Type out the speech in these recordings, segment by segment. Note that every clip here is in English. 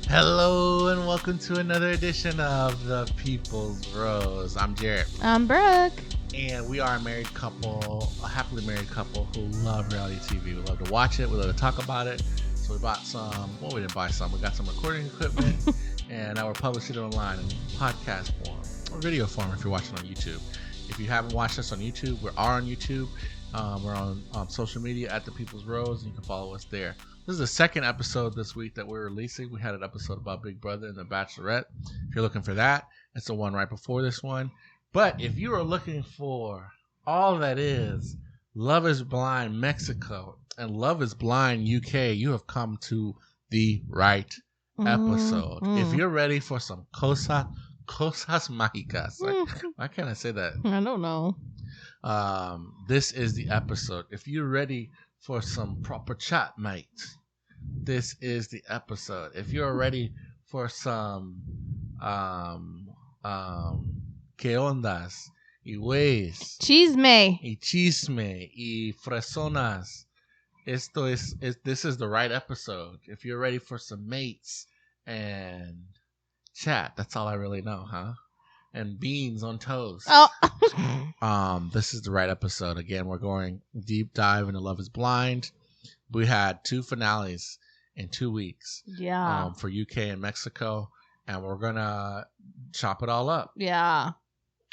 Hello and welcome to another edition of The People's Rose. I'm Jarrett. I'm Brooke. And we are a married couple, a happily married couple who love reality TV. We love to watch it. We love to talk about it. So we bought some, well, we didn't buy some. We got some recording equipment and now we're publishing it online in podcast form or video form if you're watching on YouTube. If you haven't watched us on YouTube, we are on YouTube. We're on social media at The People's Rose, and you can follow us there. This is the second episode this week that we're releasing. We had an episode about Big Brother and The Bachelorette. If you're looking for that, it's the one right before this one. But if you are looking for all that is Love is Blind Mexico and Love is Blind UK, you have come to the right episode. If you're ready for some cosas mágicas, why can't I say that? I don't know. This is the episode. If you're ready for some proper chat, mate, this is the episode. If you're ready for some que ondas y güeyes Chisme y chisme y fresonas, this is the right episode. If you're ready for some mates and chat, that's all I really know, huh? And beans on toast. Oh. This is the right episode. Again, we're going deep dive into Love is Blind. We had 2 finales in 2 weeks. Yeah. For UK and Mexico, and we're gonna chop it all up. Yeah.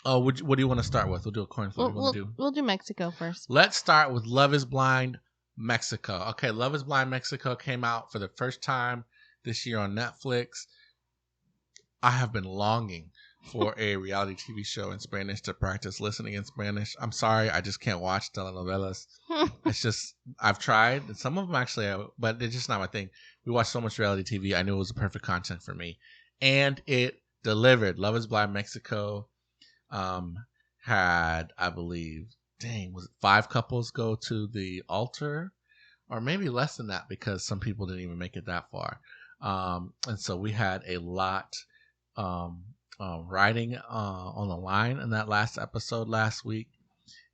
Oh, what do you want to start with? We'll do a coin flip. We'll do Mexico first. Let's start with Love is Blind Mexico. Okay, Love is Blind Mexico came out for the first time this year on Netflix. I have been longing for a reality TV show in Spanish to practice listening in Spanish. I'm sorry, I just can't watch telenovelas. It's just, I've tried, and some of them actually, but it's just not my thing. We watch so much reality TV, I knew it was the perfect content for me. And it delivered. Love is Blind Mexico had, I believe, was it 5 couples go to the altar? Or maybe less than that because some people didn't even make it that far. And so we had a lot riding on the line in that last episode last week,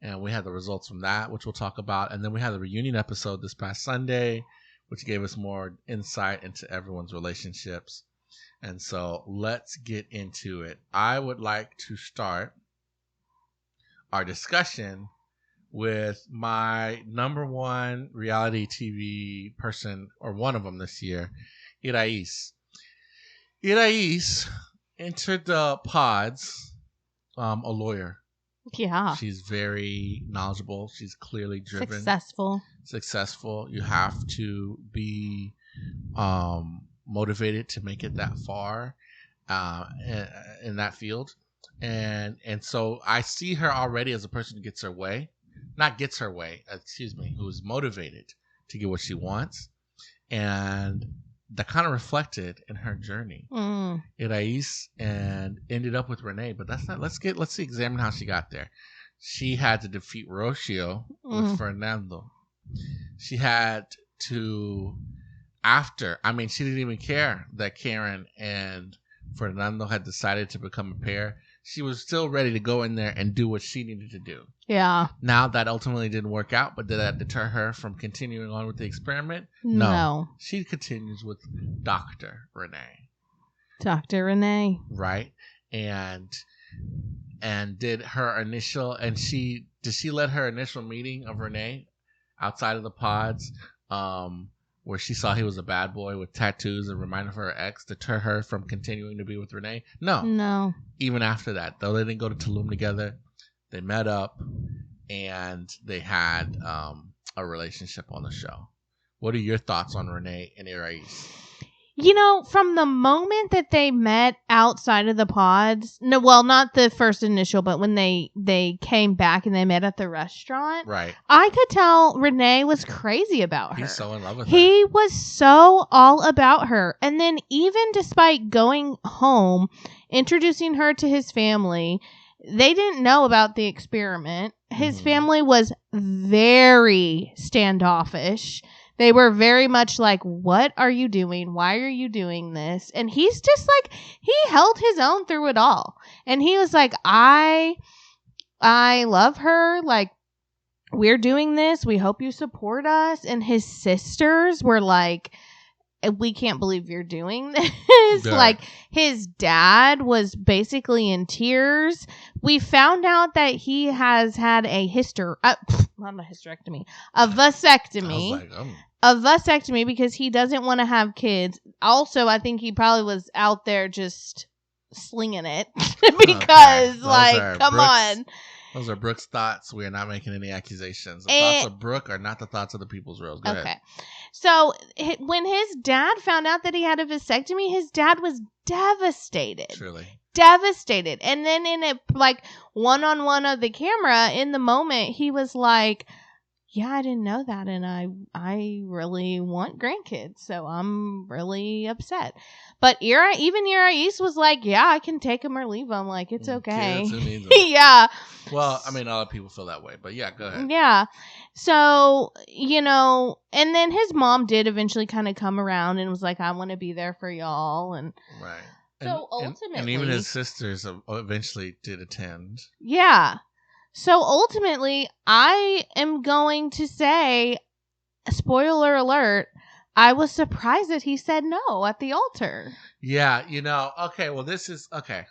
and we had the results from that, which we'll talk about. And then we had the reunion episode this past Sunday, which gave us more insight into everyone's relationships. And so let's get into it. I would like to start our discussion with my number one reality TV person, or one of them this year, Irais. Irais entered the pods, a lawyer. Yeah. She's very knowledgeable. She's clearly driven. Successful. You have to be motivated to make it that far in that field. And so I see her already as a person who gets her way. Who's motivated to get what she wants. And that kind of reflected in her journey. Irais and ended up with Renee, but that's not. Let's examine how she got there. She had to defeat Rocio with Fernando. She had to, she didn't even care that Karen and Fernando had decided to become a pair. She was still ready to go in there and do what she needed to do. Yeah. Now that ultimately didn't work out, but did that deter her from continuing on with the experiment? No. She continues with Dr. Renee. Dr. Renee. Right? And did she let her initial meeting of Renee outside of the pods, where she saw he was a bad boy with tattoos and reminded her ex, deter her from continuing to be with Renee? No. Even after that, though, they didn't go to Tulum together. They met up and they had a relationship on the show. What are your thoughts on Renee and Irais? You know, from the moment that they met outside of the pods, no, well, not the first initial, but when they came back and they met at the restaurant, right? I could tell Renee was crazy about her. He's so in love with her. He was so all about her. And then even despite going home, introducing her to his family, they didn't know about the experiment. His family was very standoffish. They were very much like, what are you doing? Why are you doing this? And he's just like, he held his own through it all. And he was like, I love her. Like, we're doing this. We hope you support us. And his sisters were like, we can't believe you're doing this. Right. Like, his dad was basically in tears. We found out that he has had not a hysterectomy, a vasectomy. I was like, A vasectomy because he doesn't want to have kids. Also, I think he probably was out there just slinging it because, come on. Those are Brooke's thoughts. We are not making any accusations. The thoughts of Brooke are not the thoughts of the People's Rose. Go ahead. So when his dad found out that he had a vasectomy, his dad was devastated. Truly. Devastated. And then in a one-on-one of the camera, in the moment, he was like, yeah, I didn't know that, and I really want grandkids, so I'm really upset. But even Irais was like, yeah, I can take them or leave them. Like, it's okay. Kids, who needs them? Yeah. Well, I mean, a lot of people feel that way, but yeah, go ahead. Yeah. So, and then his mom did eventually kind of come around and was like, I want to be there for y'all. And right. So ultimately. And even his sisters eventually did attend. Yeah. So ultimately, I am going to say, spoiler alert, I was surprised that he said no at the altar. Yeah, okay, well, this is, okay.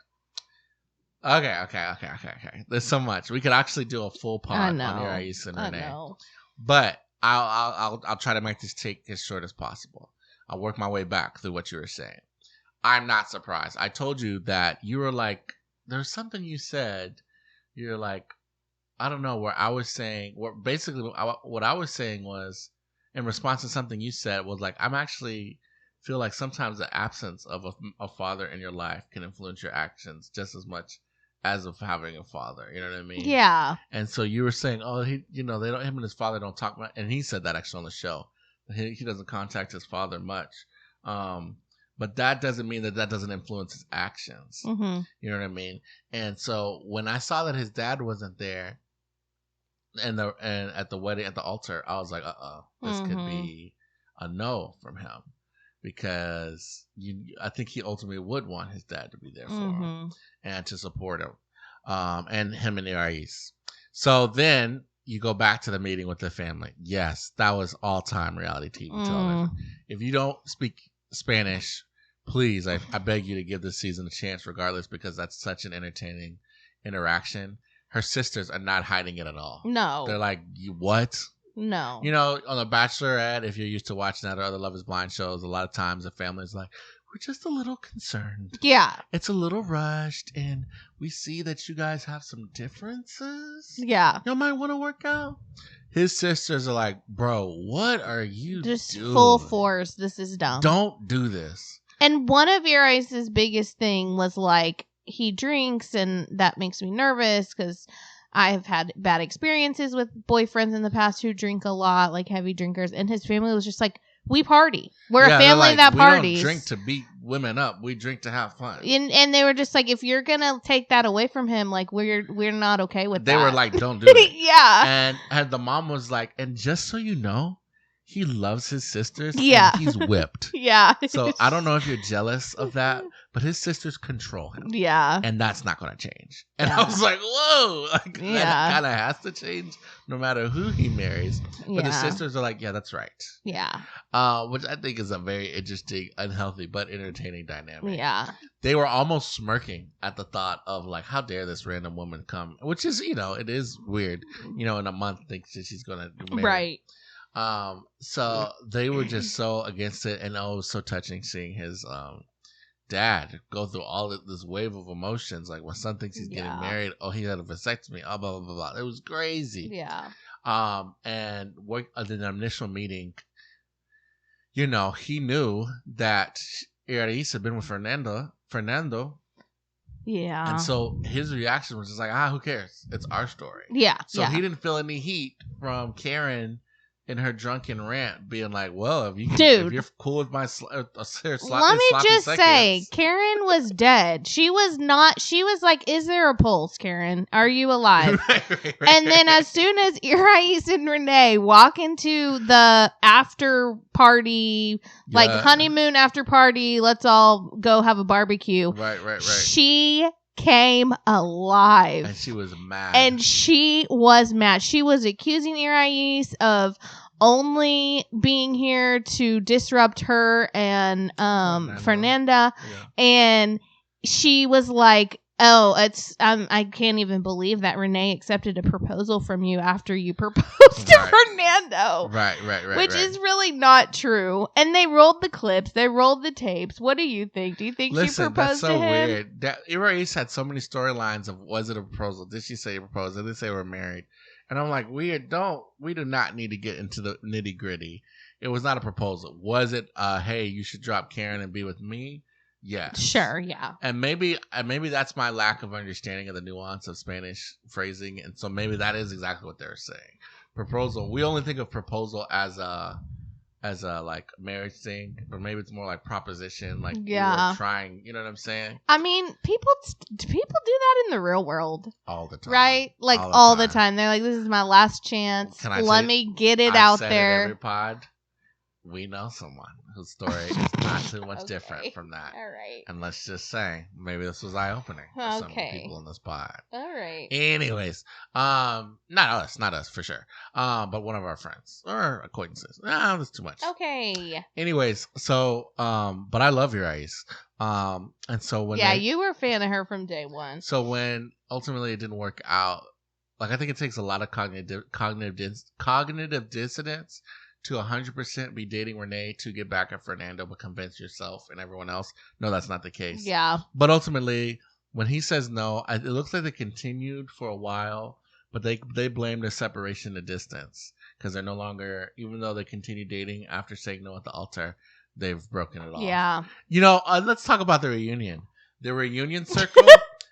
Okay. There's so much. We could actually do a full pod on Irais and Renee. But I'll try to make this take as short as possible. I'll work my way back through what you were saying. I'm not surprised. I told you that you were like, there's something you said, you're like, I don't know, where I was saying, what I was saying was, in response to something you said, was like, I'm actually feel like sometimes the absence of a father in your life can influence your actions just as much as of having a father. You know what I mean? Yeah. And so you were saying, oh, him and his father don't talk much, and he said that actually on the show. He doesn't contact his father much. But that doesn't mean that doesn't influence his actions. Mm-hmm. You know what I mean? And so when I saw that his dad wasn't there, and at the wedding, at the altar, I was like, this could be a no from him, because I think he ultimately would want his dad to be there for him and to support him, and him and Irais. So then you go back to the meeting with the family. Yes, that was all-time reality TV television. If you don't speak Spanish, please, I beg you to give this season a chance regardless, because that's such an entertaining interaction. Her sisters are not hiding it at all. No. They're like, you what? No. On The Bachelorette, if you're used to watching that or other Love is Blind shows, a lot of times the family's like, we're just a little concerned. Yeah. It's a little rushed, and we see that you guys have some differences. Yeah. You might want to work out. His sisters are like, bro, what are you doing? Just full force. This is dumb. Don't do this. And one of Irais' biggest thing was like, he drinks, and that makes me nervous because I have had bad experiences with boyfriends in the past who drink a lot, like heavy drinkers. And his family was just like, we party. We're a family that parties. We don't drink to beat women up. We drink to have fun. And they were just like, if you're gonna take that away from him, like we're not okay with that. They were like, don't do it. Yeah. And the mom was like, and just so you know, he loves his sisters. Yeah. And he's whipped. Yeah. So I don't know if you're jealous of that, but his sisters control him. Yeah. And that's not going to change. And I was like, whoa. That kind of has to change no matter who he marries. But the sisters are like, yeah, that's right. Yeah. Which I think is a very interesting, unhealthy, but entertaining dynamic. Yeah. They were almost smirking at the thought of like, how dare this random woman come? Which is, it is weird. In a month, thinks that she's going to marry. Right. So they were just so against it, and it was so touching seeing his dad go through all of this wave of emotions. Like when son thinks he's getting married, he had a vasectomy, blah blah blah blah. It was crazy. Yeah. And in the initial meeting, he knew that Irais had been with Fernando. Yeah. And so his reaction was just like, who cares? It's our story. Yeah. So he didn't feel any heat from Karen in her drunken rant being like, well, if you're cool with my let me just say, Karen was dead. She was like, is there a pulse, Karen? Are you alive? Right. And then as soon as Irais and Renee walk into the after party, like honeymoon after party, let's all go have a barbecue. Right. She came alive. And she was mad. She was accusing Irais of only being here to disrupt her and Fernanda. Yeah. And she was like, oh, I can't even believe that Renee accepted a proposal from you after you proposed to Fernando. Right. Which is really not true. And they rolled the clips. They rolled the tapes. What do you think? Do you think she proposed that's so to him? weird. Irais had so many storylines of, was it a proposal? Did she say a proposal? Did they say we're married? And I'm like, we do not need to get into the nitty gritty. It was not a proposal. Was it, hey, you should drop Karen and be with me? Yes. Sure, yeah. And maybe that's my lack of understanding of the nuance of Spanish phrasing. And so maybe that is exactly what they're saying. Proposal. We only think of proposal as a like marriage thing, but maybe it's more like proposition, like you were trying, you know what I'm saying? I mean, people do that in the real world all the time, right? Like all the time. They're like, this is my last chance. Let me get it out there. Every pod, we know someone whose story is not too much different from that. All right. And let's just say, maybe this was eye-opening for some people in this pod. All right. Anyways, not us for sure. But one of our friends or acquaintances. That's too much. Okay. Anyways, so, but I love Irais. And so when you were a fan of her from day one. So when ultimately it didn't work out, like I think it takes a lot of cognitive dissonance to 100% be dating Renee to get back at Fernando, but convince yourself and everyone else, no, that's not the case. Yeah. But ultimately, when he says no, it looks like they continued for a while, but they blame the separation to distance because they're no longer, even though they continue dating after saying no at the altar, they've broken it off. Yeah. You know, let's talk about the reunion. The reunion circle,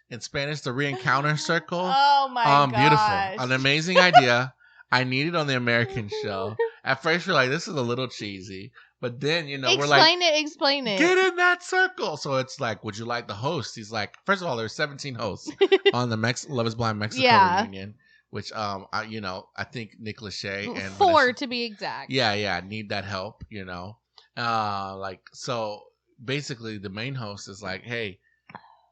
in Spanish, the re-encounter circle. Oh my god. Beautiful. An amazing idea. I need it on the American show. At first, we're like, this is a little cheesy. But then, we're like... Explain it. Get in that circle. So it's like, would you like the host? He's like, first of all, there's 17 hosts on the Love is Blind Mexico reunion. Which, I think Nick Lachey and... 4 to be exact. Yeah, need that help, so basically the main host is like, hey,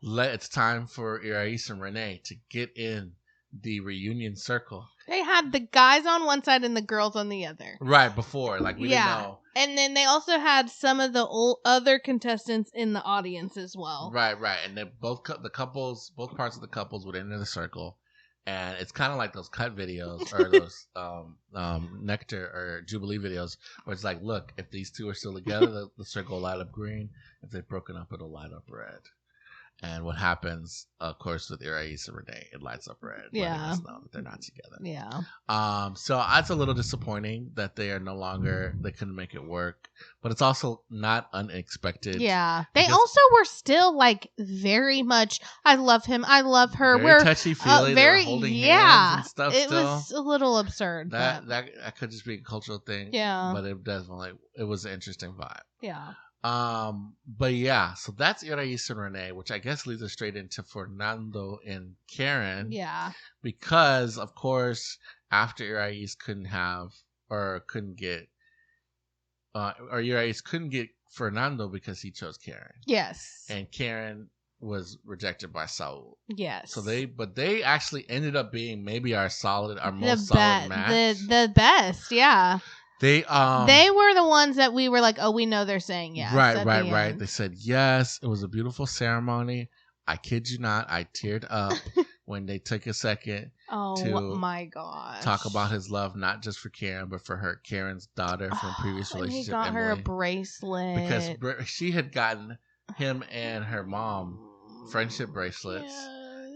it's time for Irais and Renee to get in the reunion circle. They had the guys on one side and the girls on the other. Right, before. Like, we didn't know. And then they also had some of the other contestants in the audience as well. Right. And then both parts of the couples would enter the circle. And it's kind of like those cut videos or those Nectar or Jubilee videos where it's like, look, if these two are still together, the circle will light up green. If they've broken up, it'll light up red. And what happens, of course, with Irais and Renee, it lights up red. Letting us know that they're not together. Yeah. So that's a little disappointing that they are no longer, they couldn't make it work. But it's also not unexpected. Yeah. They also were still like very much, I love him, I love her. Very touchy-feely. They were holding hands and stuff it still. Was a little absurd. That could just be a cultural thing. Yeah. But it was an interesting vibe. Yeah. But yeah, so that's Irais and Renee, which I guess leads us straight into Fernando and Karen. Yeah. Because, of course, after Irais couldn't get Fernando because he chose Karen. Yes. And Karen was rejected by Saul. Yes. So they actually ended up being maybe our most solid match. The best, yeah. They were the ones that we were like, oh, we know they're saying yes. Right. They said yes. It was a beautiful ceremony. I kid you not. I teared up when they took a second to my gosh, talk about his love, not just for Karen, but for Karen's daughter from previous relationship. He got Emily, her a bracelet because she had gotten him and her mom friendship bracelets,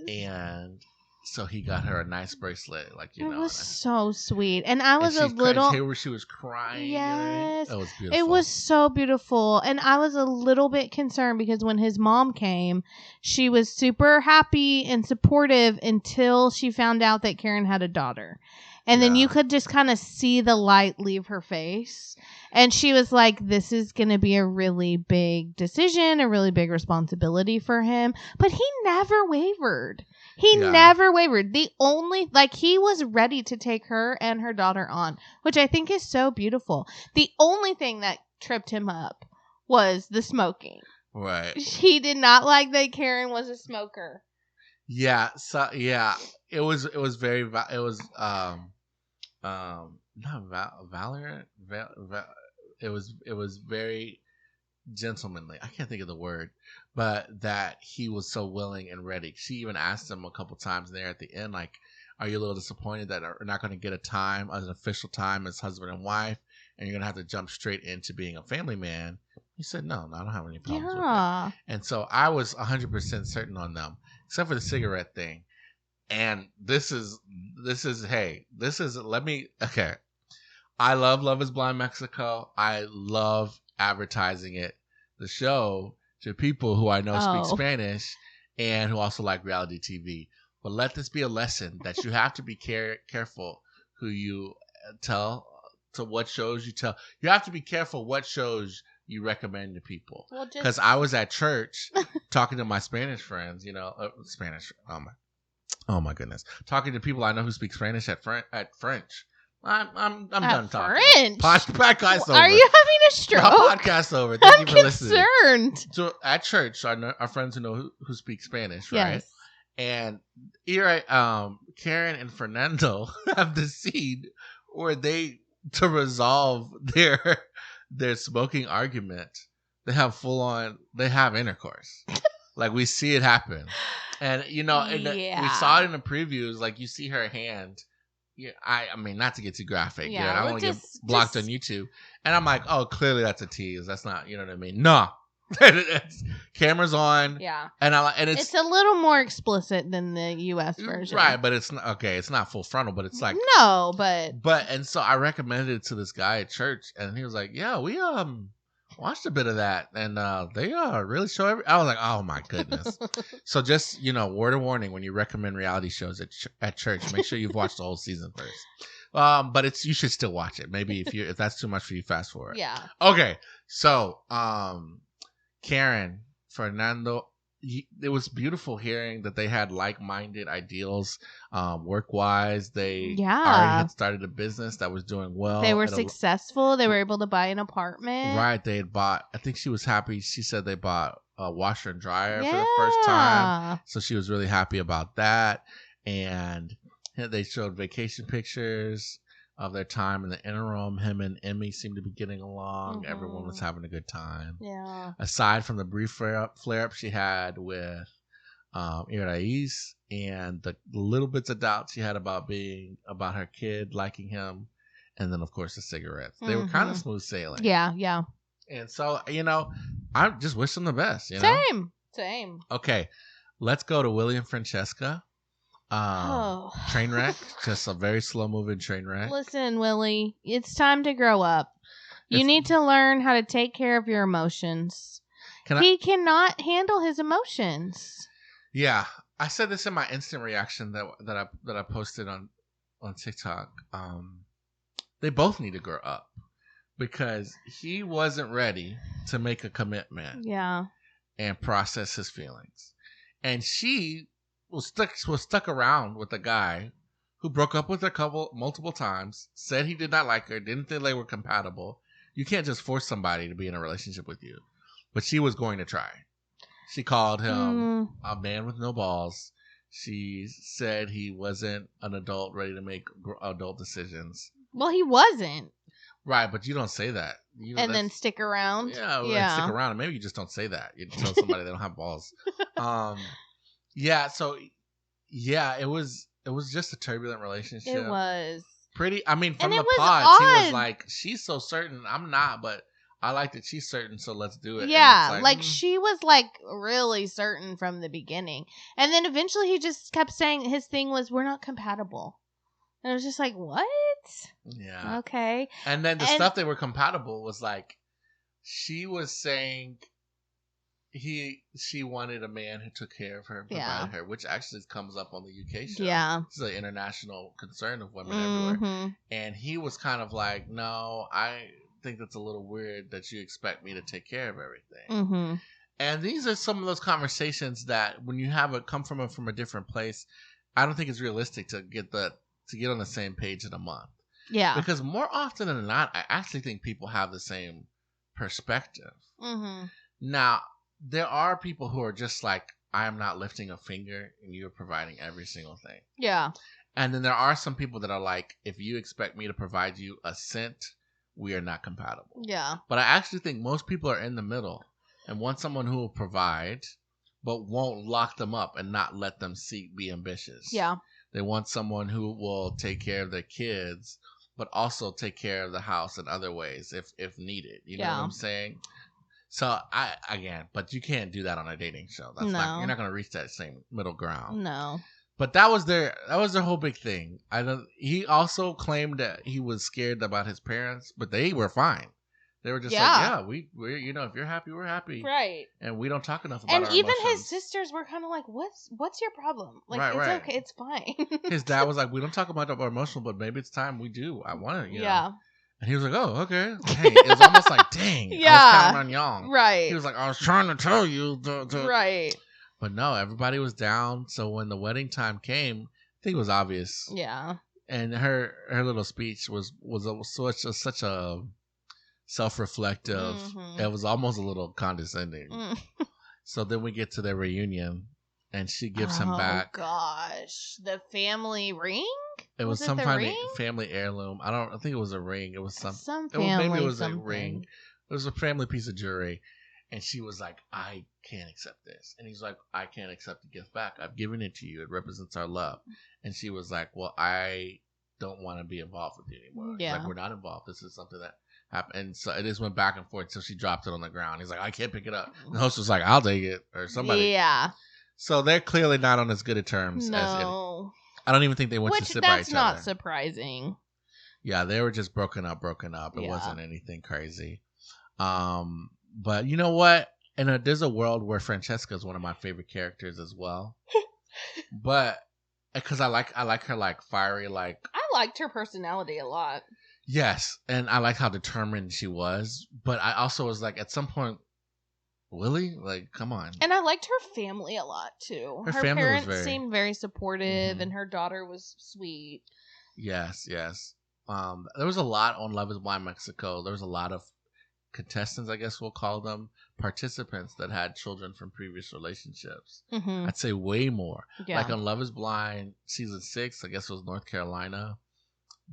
and so he got her a nice bracelet, it was so sweet, and I was a little. She was crying. Yes, it was beautiful. It was so beautiful, and I was a little bit concerned because when his mom came, she was super happy and supportive until she found out that Karen had a daughter. And then you could just kind of see the light leave her face. And she was like, this is going to be a really big decision, a really big responsibility for him. But he never wavered. He never wavered. The only, he was ready to take her and her daughter on, which I think is so beautiful. The only thing that tripped him up was the smoking. Right. He did not like that Karen was a smoker. Yeah. So, yeah, it was not Valorant. It was very gentlemanly. I can't think of the word, but that he was so willing and ready. She even asked him a couple times there at the end, like, "Are you a little disappointed that are not going to get a time as an official time as husband and wife, and you're going to have to jump straight into being a family man?" He said, "No, I don't have any problems with it." And so I was 100% certain on them, except for the cigarette thing. And this is let me okay. I love Love Is Blind Mexico. I love advertising it, the show, to people who I know speak Spanish and who also like reality TV. But let this be a lesson that you have to be careful who you tell, to what shows you tell. You have to be careful what shows you recommend to people. Because I was at church talking to my Spanish friends, Spanish. Oh my goodness, talking to people I know who speak Spanish at French. I'm done talking. French. Podcast over. Are you having a stroke? Podcast over. Thank you for listening. Concerned. So at church, our friends who speak Spanish, right? Yes. And here, Karen and Fernando have the scene where to resolve their smoking argument, they have intercourse. Like, we see it happen, and we saw it in the previews. Like, you see her hand. Yeah, I mean, not to get too graphic. Yeah, I don't want to get blocked on YouTube. And I'm like, oh, clearly that's a tease. That's not, you know what I mean? No. Camera's on. Yeah. And it's a little more explicit than the US version. Right, but it's not, okay, it's not full frontal, but it's like. No, but. And so I recommended it to this guy at church, and he was like, yeah, we watched a bit of that, and they really show I was like, oh my goodness. So just, word of warning, when you recommend reality shows at church, make sure you've watched the whole season first. But you should still watch it. Maybe if that's too much for you, fast forward. Yeah. Okay. So Karen, Fernando, it was beautiful hearing that they had like-minded ideals, work-wise. They already had started a business that was doing well. They were successful. They were able to buy an apartment. Right. They had bought, I think she was happy. She said they bought a washer and dryer for the first time. So she was really happy about that. And they showed vacation pictures of their time in the interim. Him and Emmy seemed to be getting along. Mm-hmm. Everyone was having a good time. Yeah. Aside from the brief flare-up she had with Irais and the little bits of doubt she had about her kid liking him, and then of course the cigarettes. They were kind of smooth sailing. Yeah, yeah. And so, I just wish them the best. Same. Okay, let's go to Willie and Francesca. Train wreck, just a very slow moving train wreck. Listen, Willie, it's time to grow up. You need to learn how to take care of your emotions. He cannot handle his emotions. Yeah, I said this in my instant reaction that I posted on TikTok. They both need to grow up because he wasn't ready to make a commitment. Yeah, and process his feelings, and she was stuck around with a guy who broke up with her multiple times, said he did not like her, didn't think they were compatible. You can't just force somebody to be in a relationship with you. But she was going to try. She called him a man with no balls. She said he wasn't an adult ready to make adult decisions. Well, he wasn't. Right, but you don't say that. Then stick around. Yeah, stick around. And maybe you just don't say that. You tell somebody they don't have balls. Yeah, so it was just a turbulent relationship. It was pretty. I mean, from the pod, she was like, "She's so certain, I'm not, but I like that she's certain, so let's do it." Yeah, like she was like really certain from the beginning, and then eventually he just kept saying his thing was, "We're not compatible," and I was just like, "What?" Yeah. Okay. And then the stuff they were compatible was like, she was saying. She wanted a man who took care of her and provided her, which actually comes up on the UK show. Yeah. This is an international concern of women everywhere. And he was kind of like, no, I think that's a little weird that you expect me to take care of everything. Mm-hmm. And these are some of those conversations that when you have come from a different place, I don't think it's realistic to get on the same page in a month. Yeah. Because more often than not, I actually think people have the same perspective. Mm-hmm. Now, there are people who are just like, I am not lifting a finger and you're providing every single thing. Yeah. And then there are some people that are like, if you expect me to provide you a cent, we are not compatible. Yeah. But I actually think most people are in the middle and want someone who will provide, but won't lock them up and not let them be ambitious. Yeah. They want someone who will take care of their kids, but also take care of the house in other ways if needed. You know what I'm saying? So but you can't do that on a dating show. You're not going to reach that same middle ground. No. But that was their whole big thing. He also claimed that he was scared about his parents, but they were fine. They were just like, yeah, we're if you're happy, we're happy, right? And we don't talk enough about our even emotions. his sisters were kind of like, what's your problem? Like, right. Okay, it's fine. His dad was like, we don't talk about our emotional, but maybe it's time we do. I want to, you yeah. know. And he was like, oh, okay. Hey, it was almost like, dang, I was counting on y'all. Right. He was like, I was trying to tell you. Right. But no, everybody was down. So when the wedding time came, I think it was obvious. Yeah. And her little speech was such a self-reflective. Mm-hmm. It was almost a little condescending. So then we get to their reunion, and she gives him back. Oh gosh, the family ring. It was some family heirloom. I think it was a ring. It was maybe it was a ring. It was a family piece of jewelry. And she was like, I can't accept this. And he's like, I can't accept the gift back. I've given it to you. It represents our love. And she was like, well, I don't want to be involved with you anymore. Yeah. He's like, we're not involved. This is something that happened. And so it just went back and forth until she dropped it on the ground. He's like, I can't pick it up. And the host was like, I'll take it. Or somebody. Yeah. So they're clearly not on as good of terms as I don't even think they went to sit by each other. That's not surprising. Yeah, they were just broken up. It wasn't anything crazy. But you know what? And there's a world where Francesca is one of my favorite characters as well. But because I like her like fiery, like I liked her personality a lot. Yes, and I like how determined she was. But I also was like, at some point, Willie, like, come on. And I liked her family a lot too. Her parents seemed very supportive, and her daughter was sweet. Yes. There was a lot on Love Is Blind Mexico. There was a lot of contestants, I guess we'll call them, participants that had children from previous relationships. Mm-hmm. I'd say way more. Yeah. Like on Love Is Blind season 6, I guess it was North Carolina.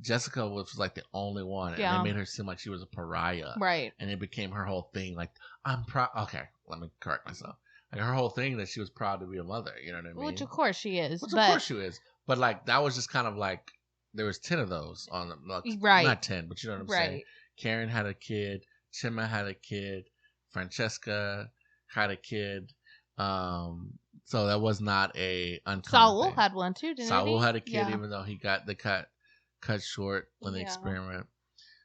Jessica was like the only one, and they made her seem like she was a pariah. Right. And it became her whole thing. Like, I'm proud. Okay, let me correct myself. Like her whole thing that she was proud to be a mother. You know what I mean? Which of course she is. Of course she is. But like that was just kind of like there was 10 of those on them. Like, right. Not 10, but you know what I'm saying. Karen had a kid. Chima had a kid. Francesca had a kid. So that was not a uncommon Saul thing. had one too, didn't he? Saul had a kid, even though he got the cut short in the experiment.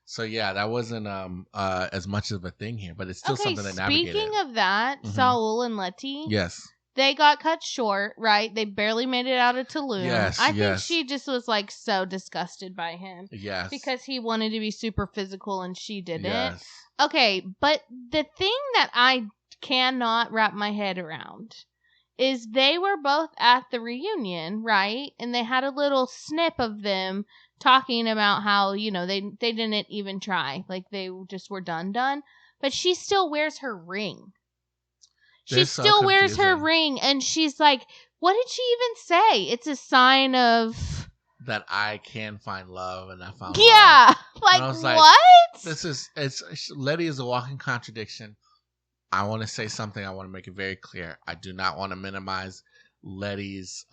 So yeah, that wasn't as much of a thing here, but it's still something they navigated. Speaking of that, Saul and Letty. Yes. They got cut short, right? They barely made it out of Tulum. Yes, I think she just was like so disgusted by him. Yes. Because he wanted to be super physical and she didn't. Yes. Okay, but the thing that I cannot wrap my head around is they were both at the reunion, right? And they had a little snip of them talking about how, you know, they didn't even try. Like they just were done. But she still wears her ring. She still wears her ring, and she's like, what did she even say? It's a sign of... that I can find love, and I found love. Yeah, like, what? Letty is a walking contradiction. I want to say something. I want to make it very clear. I do not want to minimize Letty's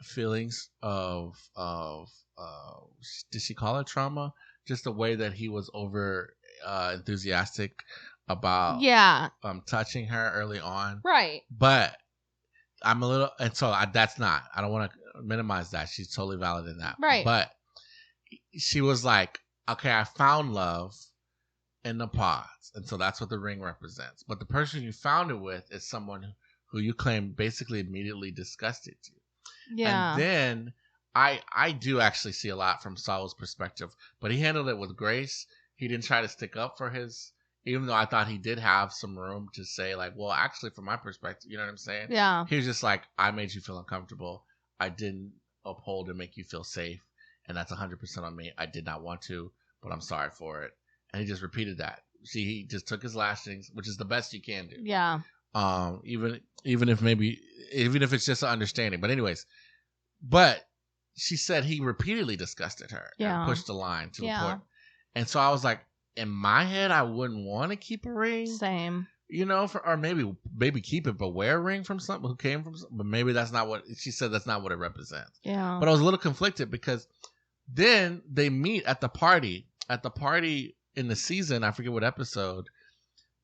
feelings of did she call it trauma? Just the way that he was over enthusiastic about touching her early on. Right. But I'm a little, and so that's not, I don't want to minimize that. She's totally valid in that. Right. But she was like, okay, I found love in the pods. And so that's what the ring represents. But the person you found it with is someone who you claim basically immediately disgusted you. Yeah. And then I do actually see a lot from Saul's perspective, but he handled it with grace. He didn't try to stick up for his, even though I thought he did have some room to say like, well, actually from my perspective, you know what I'm saying? Yeah. He was just like, I made you feel uncomfortable. I didn't uphold and make you feel safe. And that's 100% on me. I did not want to, but I'm sorry for it. And he just repeated that. See, he just took his lashings, which is the best you can do. Yeah. Even if it's just an understanding. But anyways, But she said he repeatedly disgusted her Yeah. and pushed the line to Yeah. a point. And so I was like, in my head, I wouldn't want to keep a ring. Same. You know, or maybe keep it, but wear a ring from something who came from something. But maybe that's not what she said. That's not what it represents. Yeah. But I was a little conflicted because then they meet at the party. At the party in the season, I forget what episode.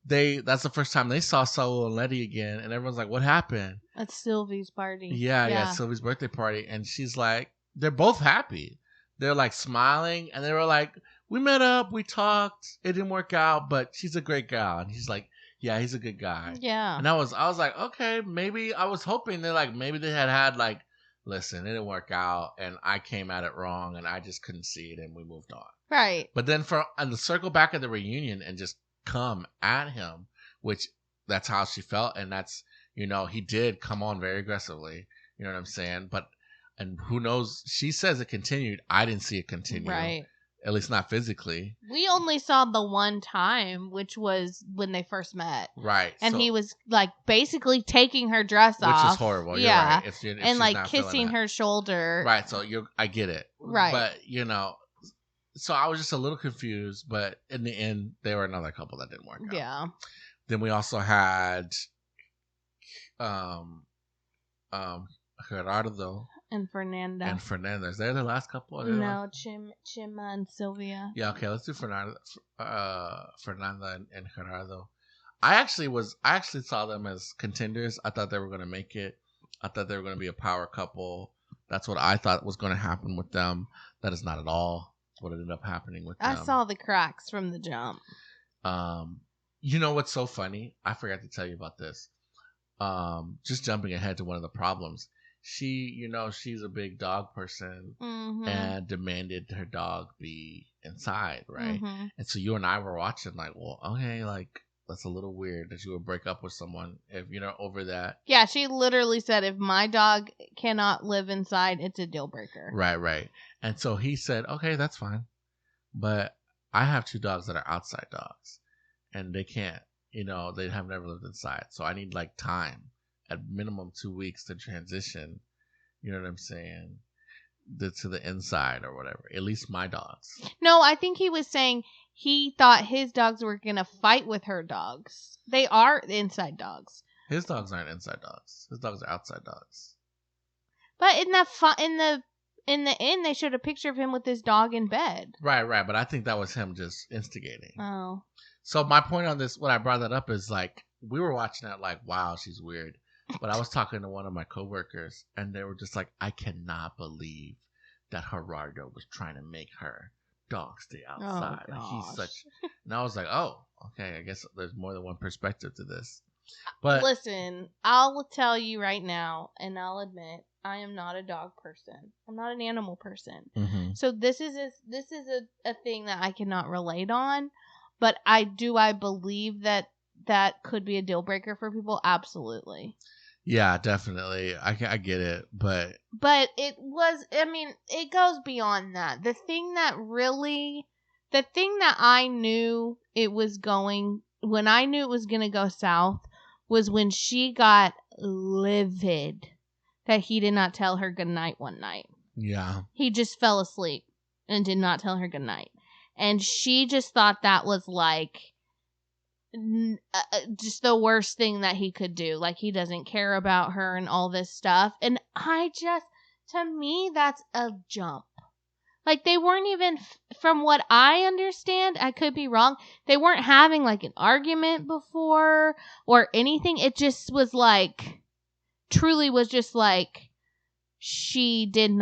That's the first time they saw Saul and Letty again, and everyone's like, "What happened?" At Sylvie's party. Yeah, Sylvie's birthday party, and she's like, they're both happy. They're like smiling, and they were like, "We met up, we talked, it didn't work out, but she's a great gal." And he's like, "Yeah, he's a good guy." Yeah. And I was like, okay, maybe I was hoping maybe they had like, listen, it didn't work out, and I came at it wrong, and I just couldn't see it, and we moved on. Right. But then and the circle back at the reunion and just come at him, which that's how she felt, and that's, he did come on very aggressively. You know what I'm saying? And who knows? She says it continued. I didn't see it continue. Right. At least not physically. We only saw the one time, which was when they first met. Right. And he was like basically taking her dress off. Which is horrible. Yeah. You're right. And like kissing her shoulder. Right. So I get it. Right. But, so I was just a little confused. But in the end, they were another couple that didn't work out. Yeah. Then we also had Gerardo and Fernanda. They're the last couple? No, Chima and Sylvia. Yeah, okay, let's do Fernanda and Gerardo. I actually saw them as contenders. I thought they were going to make it. I thought they were going to be a power couple. That's what I thought was going to happen with them. That is not at all what ended up happening with them. I saw the cracks from the jump. You know what's so funny? I forgot to tell you about this. Just jumping ahead to one of the problems. She's a big dog person, and demanded her dog be inside, right? Mm-hmm. And so you and I were watching like, well, okay, like that's a little weird that you would break up with someone if over that. Yeah, she literally said, if my dog cannot live inside, it's a deal breaker. Right. And so he said, okay, that's fine. But I have 2 dogs that are outside dogs, and they can't, they have never lived inside. So I need like time. At minimum 2 weeks to transition, you know what I'm saying, to the inside or whatever. At least my dogs. No, I think he was saying he thought his dogs were going to fight with her dogs. They are inside dogs. His dogs aren't inside dogs. His dogs are outside dogs. But in the end, they showed a picture of him with his dog in bed. Right. But I think that was him just instigating. Oh. So my point on this, when I brought that up, is like, we were watching that like, wow, she's weird. But I was talking to one of my coworkers, and they were just like, I cannot believe that Gerardo was trying to make her dog stay outside. Oh, like, he's such. And I was like, oh, okay. I guess there's more than one perspective to this. But listen, I'll tell you right now, and I'll admit, I am not a dog person. I'm not an animal person. Mm-hmm. So this is a thing that I cannot relate on. But I believe that could be a deal breaker for people. Absolutely. Yeah, definitely. I get it, but it was. I mean, it goes beyond that. The thing that I knew it was going, when I knew it was going to go south, was when she got livid that he did not tell her goodnight one night. Yeah. He just fell asleep and did not tell her goodnight. And she just thought that was like just the worst thing that he could do. Like, he doesn't care about her and all this stuff. And to me, that's a jump. Like, they weren't even, from what I understand, I could be wrong, they weren't having like an argument before or anything. It just was like, truly was just like, he didn't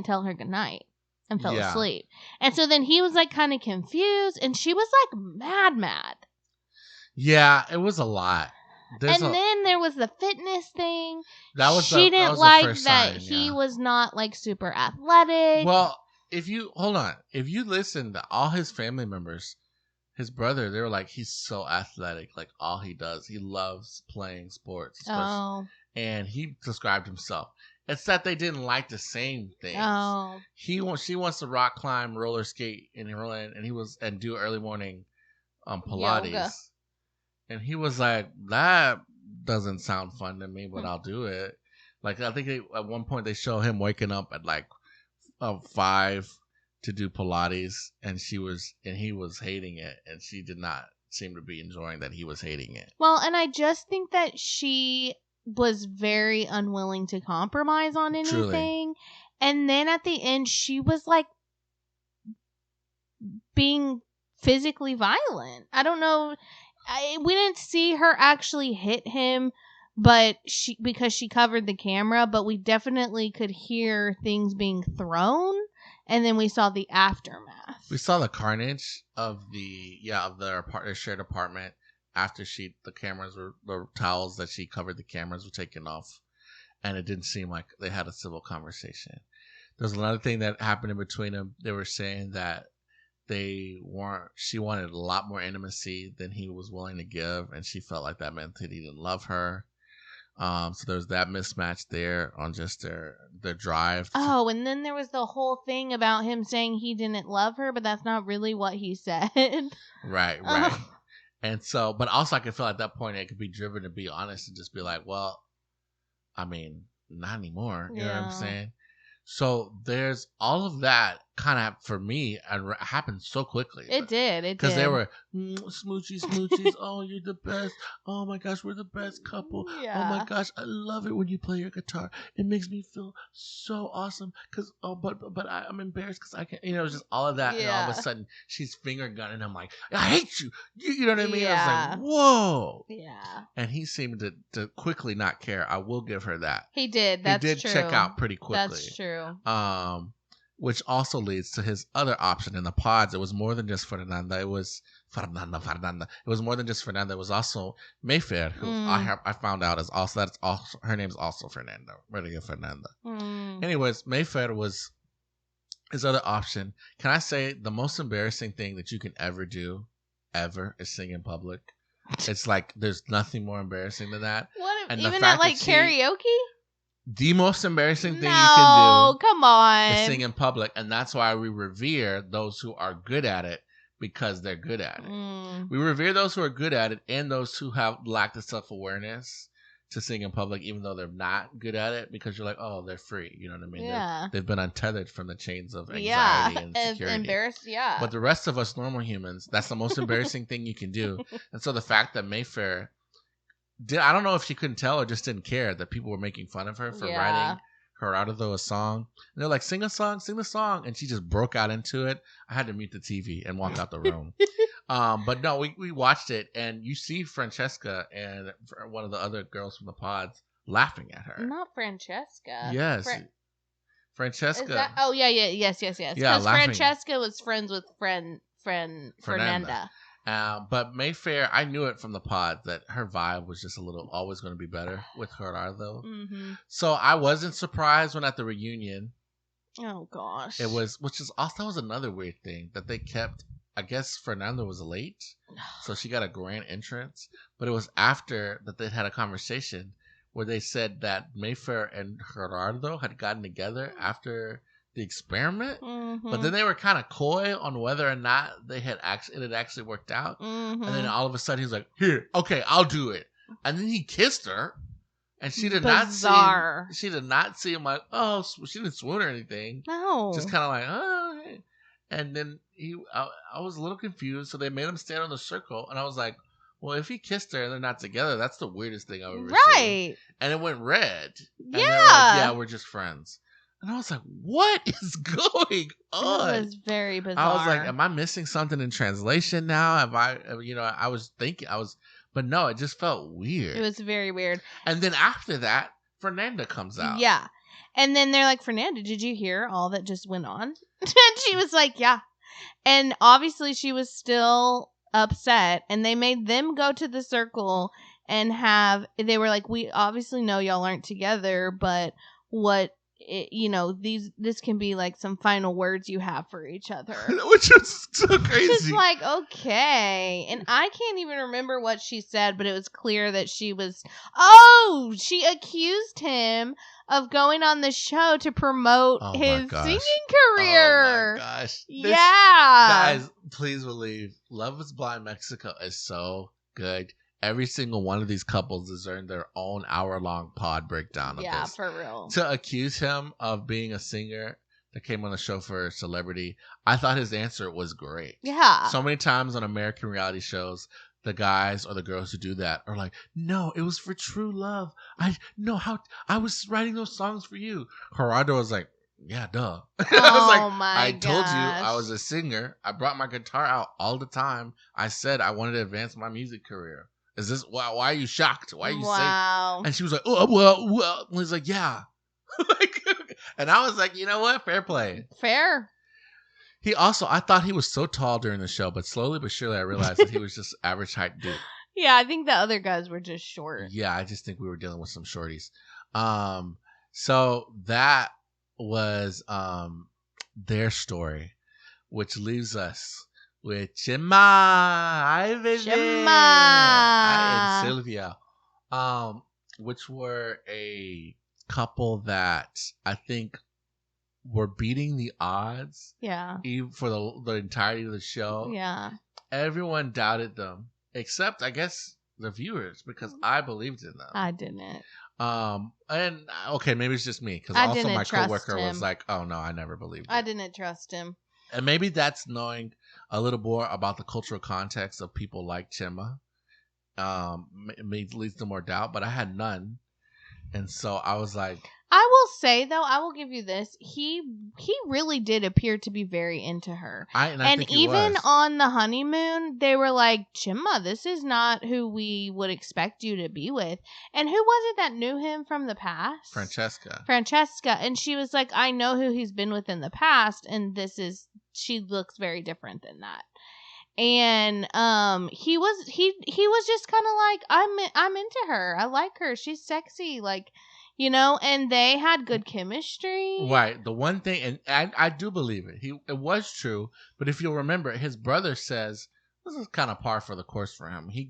tell her goodnight and fell asleep. And so then he was like kind of confused, and she was like mad. Yeah, it was a lot. Then there was the fitness thing. She didn't like that he was not like super athletic. Well, if you listen to all his family members, his brother, they were like, he's so athletic. Like, all he does, he loves playing sports. Oh. And he described himself. It's that they didn't like the same things. Oh. She wants to rock climb, roller skate, and do early morning Pilates. Yoga. And he was like, that doesn't sound fun to me, but I'll do it. Like I think at one point they show him waking up at like 5 to do Pilates, and he was hating it, and she did not seem to be enjoying that he was hating it. Well, and I just think that she was very unwilling to compromise on anything. Truly. And then at the end, she was like being physically violent. I don't know. We didn't see her actually hit him, but because she covered the camera, but we definitely could hear things being thrown, and then we saw the aftermath. We saw the carnage of their shared apartment after the towels that she covered the cameras were taken off, and it didn't seem like they had a civil conversation. There's another thing that happened in between them. They were saying that she wanted a lot more intimacy than he was willing to give, and she felt like that meant that he didn't love her. So there's that mismatch there on just their drive. Oh, and then there was the whole thing about him saying he didn't love her, but that's not really what he said. Right. And so, but also I could feel at that point it could be driven to be honest and just be like, well, I mean, not anymore. You know what I'm saying? So there's all of that kind of, for me, happened so quickly. It did. Because they were smoochies. Oh, you're the best. Oh my gosh, we're the best couple. Yeah. Oh my gosh, I love it when you play your guitar. It makes me feel so awesome. Because but I'm embarrassed because I can't. Just all of that, and all of a sudden she's finger gunning him like, I hate you. You know what I mean? Yeah. I was like, whoa. Yeah. And he seemed to quickly not care. I will give her that. He did. That's true. He did check out pretty quickly. That's true. Which also leads to his other option in the pods. It was more than just Fernanda. It was Fernanda. It was more than just Fernanda. It was also Mayfair, who I found out is also her name is also Fernanda. Maria Fernanda. Anyways, Mayfair was his other option. Can I say the most embarrassing thing that you can ever do, is sing in public? It's like there's nothing more embarrassing than that. What? Even at like karaoke? The most embarrassing thing you can do, come on, is sing in public, and that's why we revere those who are good at it because they're good at it. We revere those who are good at it and those who have lack the self-awareness to sing in public, even though they're not good at it, because you're like, oh, they're free. You know what I mean? Yeah. They've been untethered from the chains of anxiety and security. Embarrassed, yeah. But the rest of us normal humans, that's the most embarrassing thing you can do. And so the fact that Mayfair I don't know if she couldn't tell or just didn't care that people were making fun of her for writing her out of a song. And they're like, sing the song. And she just broke out into it. I had to mute the TV and walk out the room. But no, we watched it, and you see Francesca and one of the other girls from the pods laughing at her. Not Francesca. Yes. Francesca. Yes. Because Francesca was friends with Fernanda. But Mayfair, I knew it from the pod that her vibe was just always going to be better with Gerardo. Mm-hmm. So I wasn't surprised when at the reunion. Oh gosh. It was, that was another weird thing that they kept. I guess Fernanda was late, so she got a grand entrance. But it was after that they had a conversation where they said that Mayfair and Gerardo had gotten together after the experiment, but then they were kind of coy on whether or not it had actually worked out. And then all of a sudden he's like, "Here, okay, I'll do it." And then he kissed her, and she did not see him like, oh, she didn't swoon or anything. No, just kind of like, oh. Hey. And then I was a little confused, so they made him stand on the circle, and I was like, well, if he kissed her and they're not together, that's the weirdest thing I've ever seen. And it went red. And they were like, yeah, we're just friends. And I was like, what is going on? It was very bizarre. I was like, am I missing something in translation now? But no, it just felt weird. It was very weird. And then after that, Fernanda comes out. Yeah. And then they're like, Fernanda, did you hear all that just went on? And she was like, yeah. And obviously she was still upset. And they made them go to the circle and they were like, we obviously know y'all aren't together, but this can be like some final words you have for each other. Which is so crazy. Just like, okay. And I can't even remember what she said, but it was clear that she accused him of going on the show to promote his singing career. Oh my gosh. Yeah. Guys, please believe Love is Blind Mexico is so good. every single one of these couples deserve their own hour-long pod breakdown of Yeah, this. for real. To accuse him of being a singer that came on the show for Celebrity, I thought his answer was great. Yeah. So many times on American reality shows, the guys or the girls who do that are like, no, it was for true love. I was writing those songs for you. Gerardo was like, yeah, duh. I was like, I told you I was a singer. I brought my guitar out all the time. I said I wanted to advance my music career. Is this why are you shocked? Why are you saying? And she was like, oh, well. And he's like, yeah. And I was like, you know what? Fair play. Fair. He also, I thought he was so tall during the show, but slowly but surely I realized that he was just average height dude. Yeah, I think the other guys were just short. Yeah, I just think we were dealing with some shorties. So that was their story, which leaves us with Chima, and Sylvia, which were a couple that I think were beating the odds. Yeah. Even for the entirety of the show. Yeah. Everyone doubted them, except I guess the viewers, because I believed in them. I didn't. And okay, maybe it's just me, because also my coworker was like, "Oh no, I never believed it." I didn't trust him. And maybe that's knowing a little more about the cultural context of people like Chima. It leads to more doubt, but I had none, and so I was like, I will say though, I will give you this. He really did appear to be very into her. And even on the honeymoon, they were like, Chima, this is not who we would expect you to be with. And who was it that knew him from the past? Francesca. And she was like, I know who he's been with in the past, and she looks very different than that. And he was just kind of like, I'm into her. I like her. She's sexy. Like, you know, and they had good chemistry. Right. The one thing, and I do believe it. It was true, but if you'll remember, his brother says this is kind of par for the course for him. He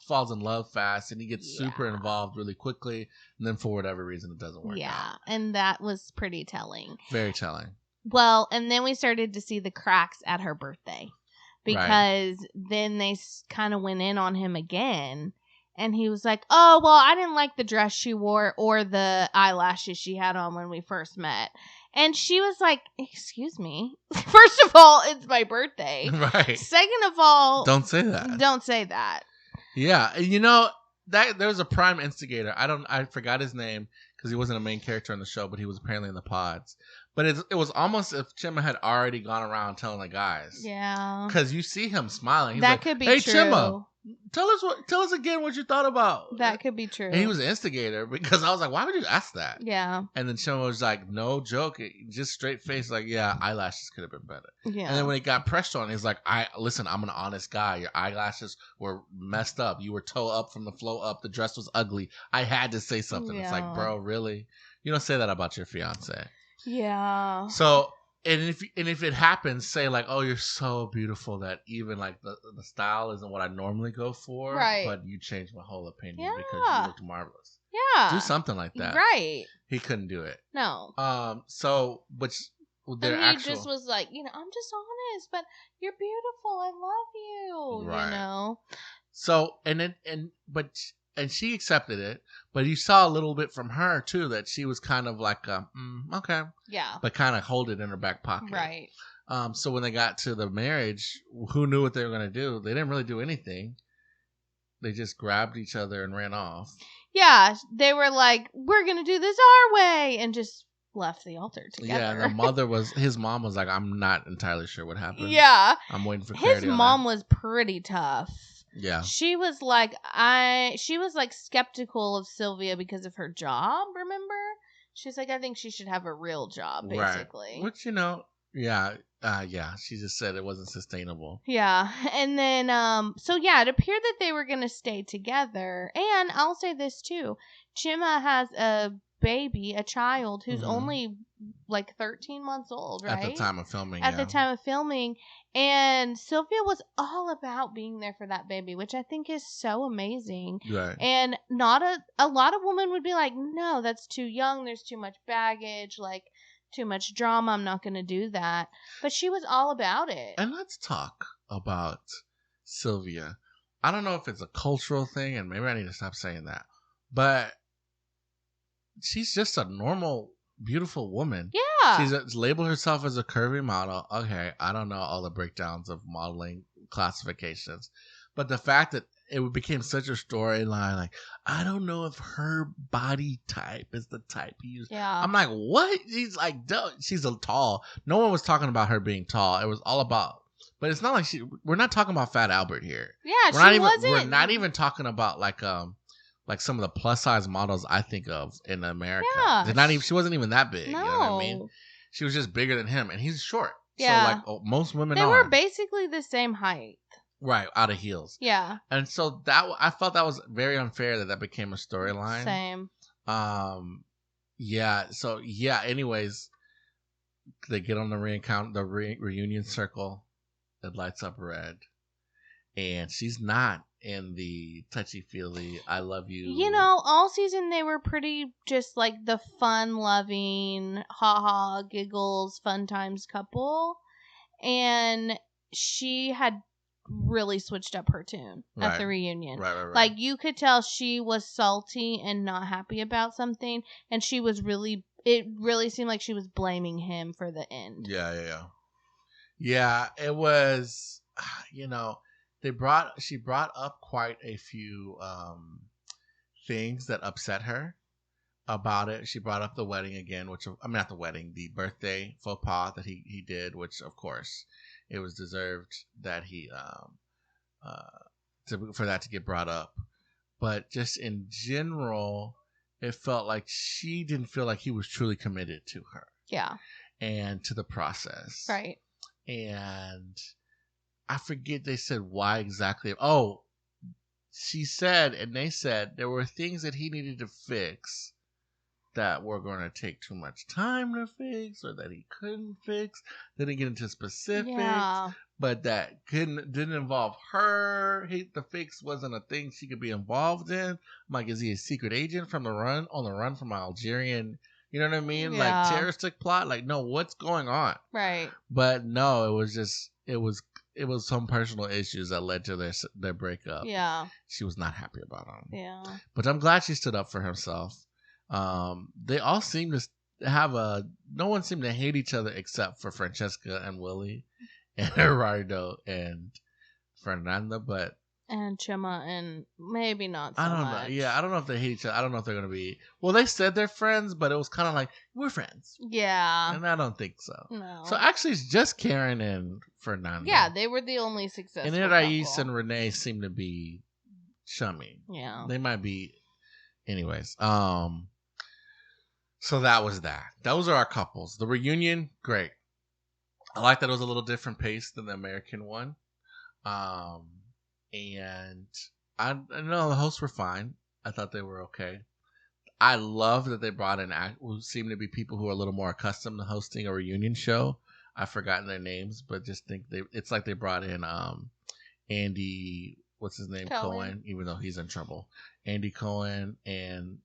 falls in love fast, and he gets super involved really quickly, and then for whatever reason, it doesn't work out. Yeah, and that was pretty telling. Very telling. Well, and then we started to see the cracks at her birthday, because then they kind of went in on him again. And he was like, oh, well, I didn't like the dress she wore or the eyelashes she had on when we first met. And she was like, excuse me. First of all, it's my birthday. Right. Second of all, don't say that. Don't say that. Yeah. You know, there's a prime instigator. I forgot his name because he wasn't a main character on the show, but he was apparently in the pods. But it was almost if Chima had already gone around telling the guys. Yeah. Because you see him smiling. He's that like, could be hey, true. Chima. Tell us again what you thought about. That could be true. And he was an instigator, because I was like, why would you ask that? Yeah. And then Chima was like, no joke, just straight face, like, yeah, eyelashes could have been better. Yeah. And then when he got pressed on, he's like, listen, I'm an honest guy. Your eyelashes were messed up. You were toe up from the flow up. The dress was ugly. I had to say something. Yeah. It's like, bro, really? You don't say that about your fiance. Yeah. So. And if it happens, say like, oh, you're so beautiful that even like the style isn't what I normally go for, right? But you changed my whole opinion because you looked marvelous. Yeah, do something like that, right? He couldn't do it. No. So, which he just was like, you know, I'm just honest, but you're beautiful. I love you. Right. You know. So and she accepted it, but you saw a little bit from her too that she was kind of like, okay, yeah, but kind of hold it in her back pocket, right? So when they got to the marriage, who knew what they were going to do? They didn't really do anything. They just grabbed each other and ran off. Yeah, they were like, "We're going to do this our way," and just left the altar together. Yeah, and his mom was like, "I'm not entirely sure what happened." Yeah, I'm waiting for clarity. His mom was pretty tough. Yeah. She was like skeptical of Sylvia because of her job, remember? She's like, I think she should have a real job, basically. Right. Which, you know, yeah, she just said it wasn't sustainable. Yeah. And then, it appeared that they were going to stay together. And I'll say this, too. Chima has a child who's only like 13 months old, right? At the time of filming. The time of filming. And Sylvia was all about being there for that baby, which I think is so amazing. Right. And not a lot of women would be like, no, that's too young. There's too much baggage, like too much drama. I'm not going to do that. But she was all about it. And let's talk about Sylvia. I don't know if it's a cultural thing, and maybe I need to stop saying that, but she's just a normal, beautiful woman. Yeah. She's labeled herself as a curvy model. Okay, I don't know all the breakdowns of modeling classifications, but the fact that it became such a storyline, like, I don't know if her body type is the type he used. Yeah. I'm like, what? She's like, duh. She's a tall. No one was talking about her being tall. It was all about, but it's not like we're not talking about Fat Albert here. Yeah, We're not even talking about like some of the plus size models I think of in America. Yeah. They're not even. She wasn't even that big. No. You know what I mean? She was just bigger than him, and he's short. Yeah. So like most women they are. were basically the same height. Right, out of heels. Yeah. And so I felt that was very unfair that became a storyline. Same. Yeah. So yeah. Anyways, they get on the reunion circle. It lights up red, and she's not in the touchy feely I love you. You know, all season they were pretty just like the fun loving, ha giggles, fun times couple, and she had really switched up her tune at the reunion. Right. Like, you could tell she was salty and not happy about something, and it really seemed like she was blaming him for the end. Yeah, it was, you know, she brought up quite a few things that upset her about it. She brought up the wedding again, not the wedding, the birthday faux pas that he did, which of course it was deserved that he for that to get brought up. But just in general, it felt like she didn't feel like he was truly committed to her. Yeah. And to the process. Right. And I forget they said why exactly. Oh, she said, and they said there were things that he needed to fix that were going to take too much time to fix, or that he couldn't fix. They didn't get into specifics, but that didn't involve her. The fix wasn't a thing she could be involved in. I'm like, is he a secret agent on the run from Algerian? You know what I mean? Yeah. Like terroristic plot. Like, no, what's going on? Right. But no, it was some personal issues that led to their breakup. Yeah. She was not happy about him. Yeah. But I'm glad she stood up for herself. They all seem to no one seemed to hate each other except for Francesca and Willie and Gerardo and Fernanda, and Chema, and maybe not so much. I don't know. Yeah, I don't know if they hate each other. I don't know if they're going to be... Well, they said they're friends, but it was kind of like, we're friends. Yeah. And I don't think so. No. So actually, it's just Karen and Fernanda. Yeah, they were the only successful And Rais and Renee seem to be chummy. Yeah. They might be... Anyways, so that was that. Those are our couples. The reunion, great. I like that it was a little different pace than the American one. And I know the hosts were fine. I thought they were okay. I love that they brought in who seem to be people who are a little more accustomed to hosting a reunion show. I've forgotten their names, but just think it's like they brought in Andy, what's his name, Cohen, even though he's in trouble. Andy Cohen and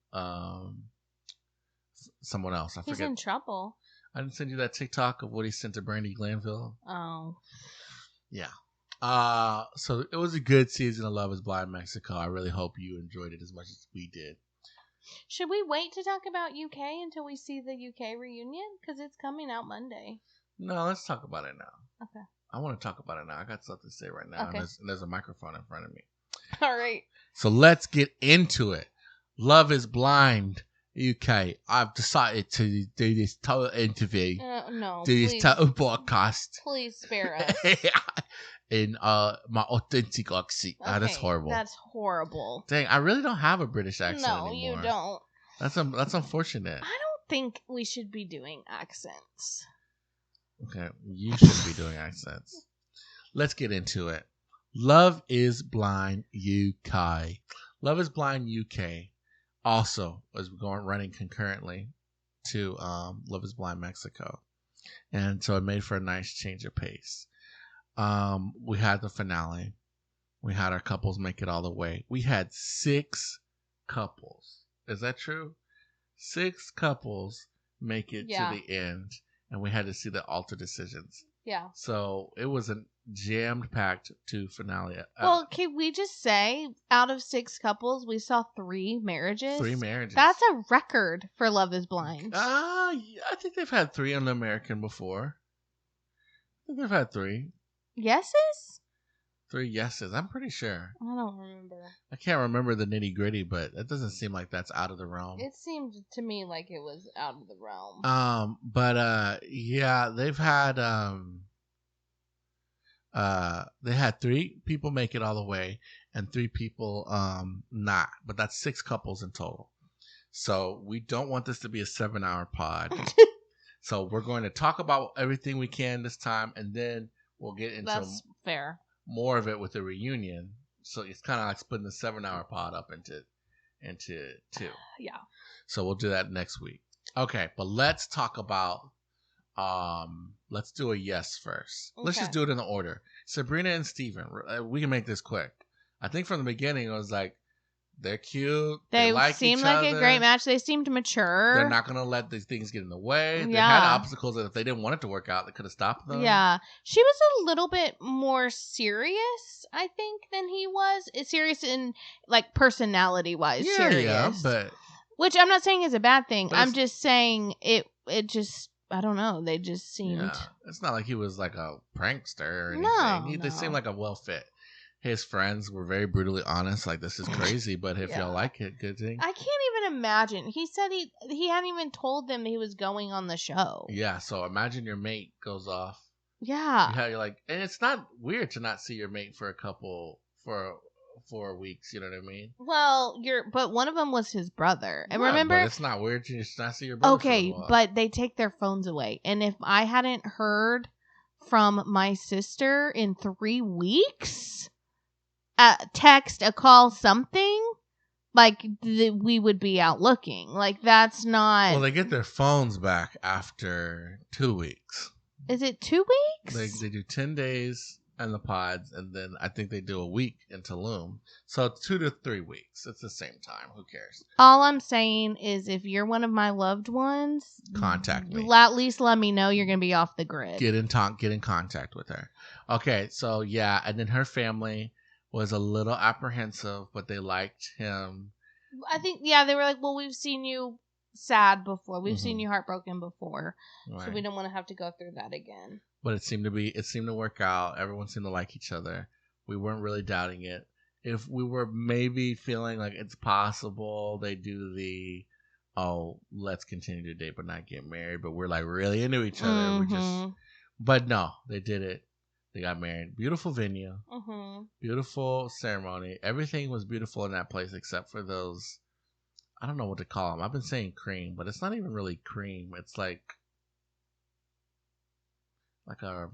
someone else. I forget. He's in trouble. I didn't send you that TikTok of what he sent to Brandy Glanville. Oh. Yeah. So it was a good season of Love is Blind Mexico. I really hope you enjoyed it as much as we did. Should we wait to talk about UK until we see the UK reunion? Because it's coming out Monday. No, let's talk about it now. Okay. I want to talk about it now. I got something to say right now. Okay. And there's a microphone in front of me. All right. So let's get into it. Love is Blind UK. I've decided to do this total interview. No. This total podcast. Please spare us. In my authentic accent. Okay, that's horrible. That's horrible. Dang, I really don't have a British accent anymore. No, you don't. That's unfortunate. I don't think we should be doing accents. Okay, you shouldn't be doing accents. Let's get into it. Love is Blind UK. Love is Blind UK also was running concurrently to Love is Blind Mexico. And so it made for a nice change of pace. We had the finale. We had our couples make it all the way. We had 6 couples. Is that true? 6 couples make it to the end, and we had to see the alter decisions. Yeah. So it was jammed-packed to finale. Well, can we just say, out of 6 couples, we saw 3 marriages? 3 marriages. That's a record for Love is Blind. Yeah, I think they've had 3 on the American before. I think they've had 3. Yeses? 3 yeses. I'm pretty sure. I don't remember. I can't remember the nitty-gritty, but it doesn't seem like that's out of the realm. It seemed to me like it was out of the realm. Yeah, they've had they had 3 people make it all the way and 3 people not, but that's 6 couples in total. So we don't want this to be a 7-hour pod. So we're going to talk about everything we can this time, and then we'll get into That's fair. More of it with the reunion. So it's kind of like splitting the 7-hour pod up into 2. Yeah. So we'll do that next week. Okay, but let's talk about let's do a yes first. Okay. Let's just do it in the order. Sabrina and Steven. We can make this quick. I think from the beginning it was like they're cute. They like seemed each like other. A great match. They seemed mature. They're not going to let these things get in the way. They had obstacles that if they didn't want it to work out, they could have stopped them. Yeah. She was a little bit more serious, I think, than he was. Serious in, like, personality-wise. Yeah, serious. Yeah, but... Which I'm not saying is a bad thing. I'm just saying it just... I don't know. They just seemed... Yeah. It's not like he was like a prankster or anything. No. They seemed like a well-fit. His friends were very brutally honest, like, this is crazy, but if y'all like it, good thing. I can't even imagine. He said he hadn't even told them that he was going on the show. Yeah, so imagine your mate goes off. Yeah. You're like, and it's not weird to not see your mate for 4 weeks, you know what I mean? Well, but one of them was his brother. And remember? But it's not weird to just not see your brother. Okay, but they take their phones away. And if I hadn't heard from my sister in 3 weeks... a text, a call, something, like we would be out looking. Like, that's not... Well, they get their phones back after 2 weeks. Is it 2 weeks? They do 10 days in the pods, and then I think they do a week in Tulum. So 2 to 3 weeks. It's the same time. Who cares? All I'm saying is if you're one of my loved ones... contact me. At least let me know you're going to be off the grid. Get in contact with her. Okay, so yeah, and then her family... was a little apprehensive, but they liked him. I think, yeah, they were like, well, we've seen you sad before. We've seen you heartbroken before. Right. So we don't want to have to go through that again. But it seemed to work out. Everyone seemed to like each other. We weren't really doubting it. If we were maybe feeling like it's possible they do let's continue to date but not get married, but we're like really into each other. But no, they did it. They got married. Beautiful venue. Beautiful ceremony. Everything was beautiful in that place except for those... I don't know what to call them. I've been saying cream, but it's not even really cream. It's like a...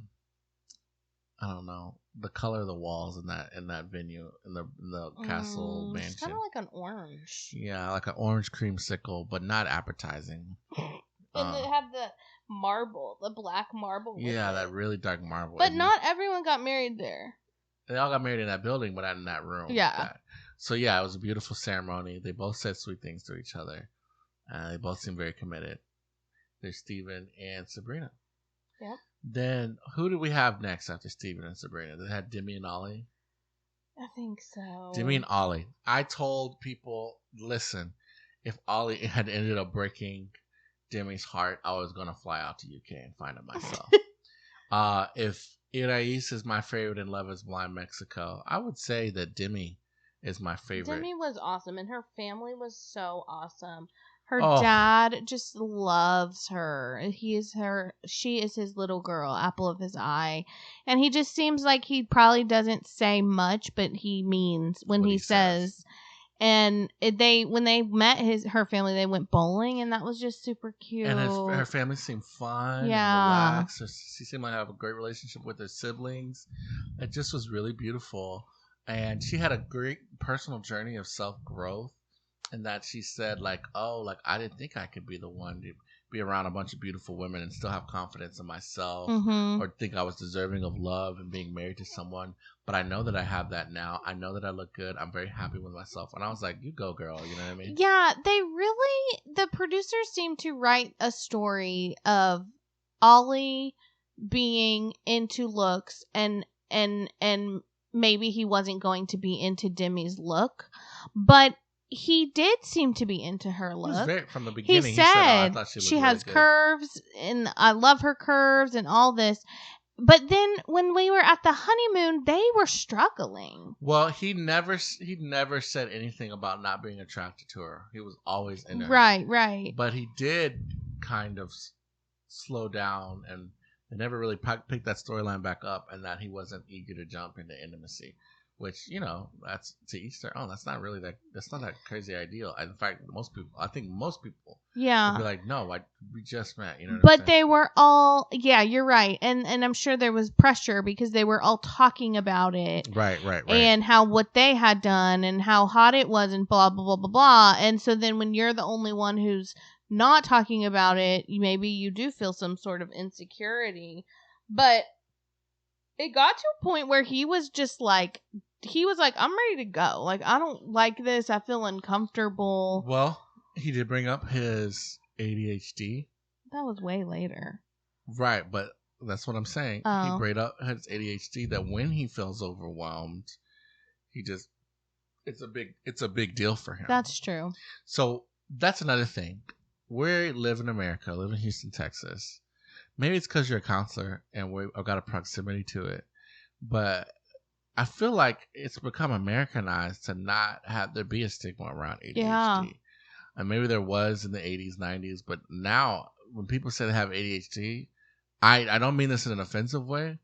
I don't know. The color of the walls in that venue, in the castle mansion. It's kind of like an orange. Yeah, like an orange creamsicle, but not appetizing. And they have the black marble. Yeah, that really dark marble. But not everyone got married there. They all got married in that building, but not in that room. Yeah. So yeah, it was a beautiful ceremony. They both said sweet things to each other. They both seemed very committed. There's Steven and Sabrina. Yeah. Then who do we have next after Steven and Sabrina? They had Demi and Ollie. I think so. Demi and Ollie. I told people, listen, if Ollie had ended up breaking Demi's heart, I was gonna fly out to UK and find it myself. If Irais is my favorite in Love is Blind Mexico, I would say that Demi is my favorite. Demi was awesome, and her family was so awesome. Her dad just loves her. She is his little girl, apple of his eye. And he just seems like he probably doesn't say much, but he means when he says. And when they met her family, they went bowling, and that was just super cute. And her family seemed fun and relaxed. She seemed like have a great relationship with her siblings. It just was really beautiful. And she had a great personal journey of self-growth. And that she said, I didn't think I could be the one to be around a bunch of beautiful women and still have confidence in myself or think I was deserving of love and being married to someone. But I know that I have that now. I know that I look good. I'm very happy with myself. And I was like, you go, girl. You know what I mean? Yeah, the producers seem to write a story of Ollie being into looks and and maybe he wasn't going to be into Demi's look, but he did seem to be into her look. He was very, from the beginning. He He said, "Oh, I said thought she she looked has really good." curves, and I love her curves and all this. But then when we were at the honeymoon, they were struggling. Well, he never said anything about not being attracted to her. He was always into her. Right. But he did kind of slow down, and they never really picked that storyline back up, and that he wasn't eager to jump into intimacy, which, you know, that's to each their own. That's not that crazy ideal. In fact, I think most people would be like, no, we just met, you know. But they were all, you're right, and I'm sure there was pressure because they were all talking about it, right, and how what they had done and how hot it was and blah blah blah blah blah. And so then when you're the only one who's not talking about it, maybe you do feel some sort of insecurity. But it got to a point where he was like, I'm ready to go. Like, I don't like this. I feel uncomfortable. Well, he did bring up his ADHD. That was way later. Right, but that's what I'm saying. Oh. He brought up his ADHD, that when he feels overwhelmed, it's a big deal for him. That's true. So that's another thing. We live in America, live in Houston, Texas. Maybe it's because you're a counselor and I've got a proximity to it, but I feel like it's become Americanized to not have there be a stigma around ADHD. Yeah. And maybe there was in the 80s, 90s, but now when people say they have ADHD, I don't mean this in an offensive way,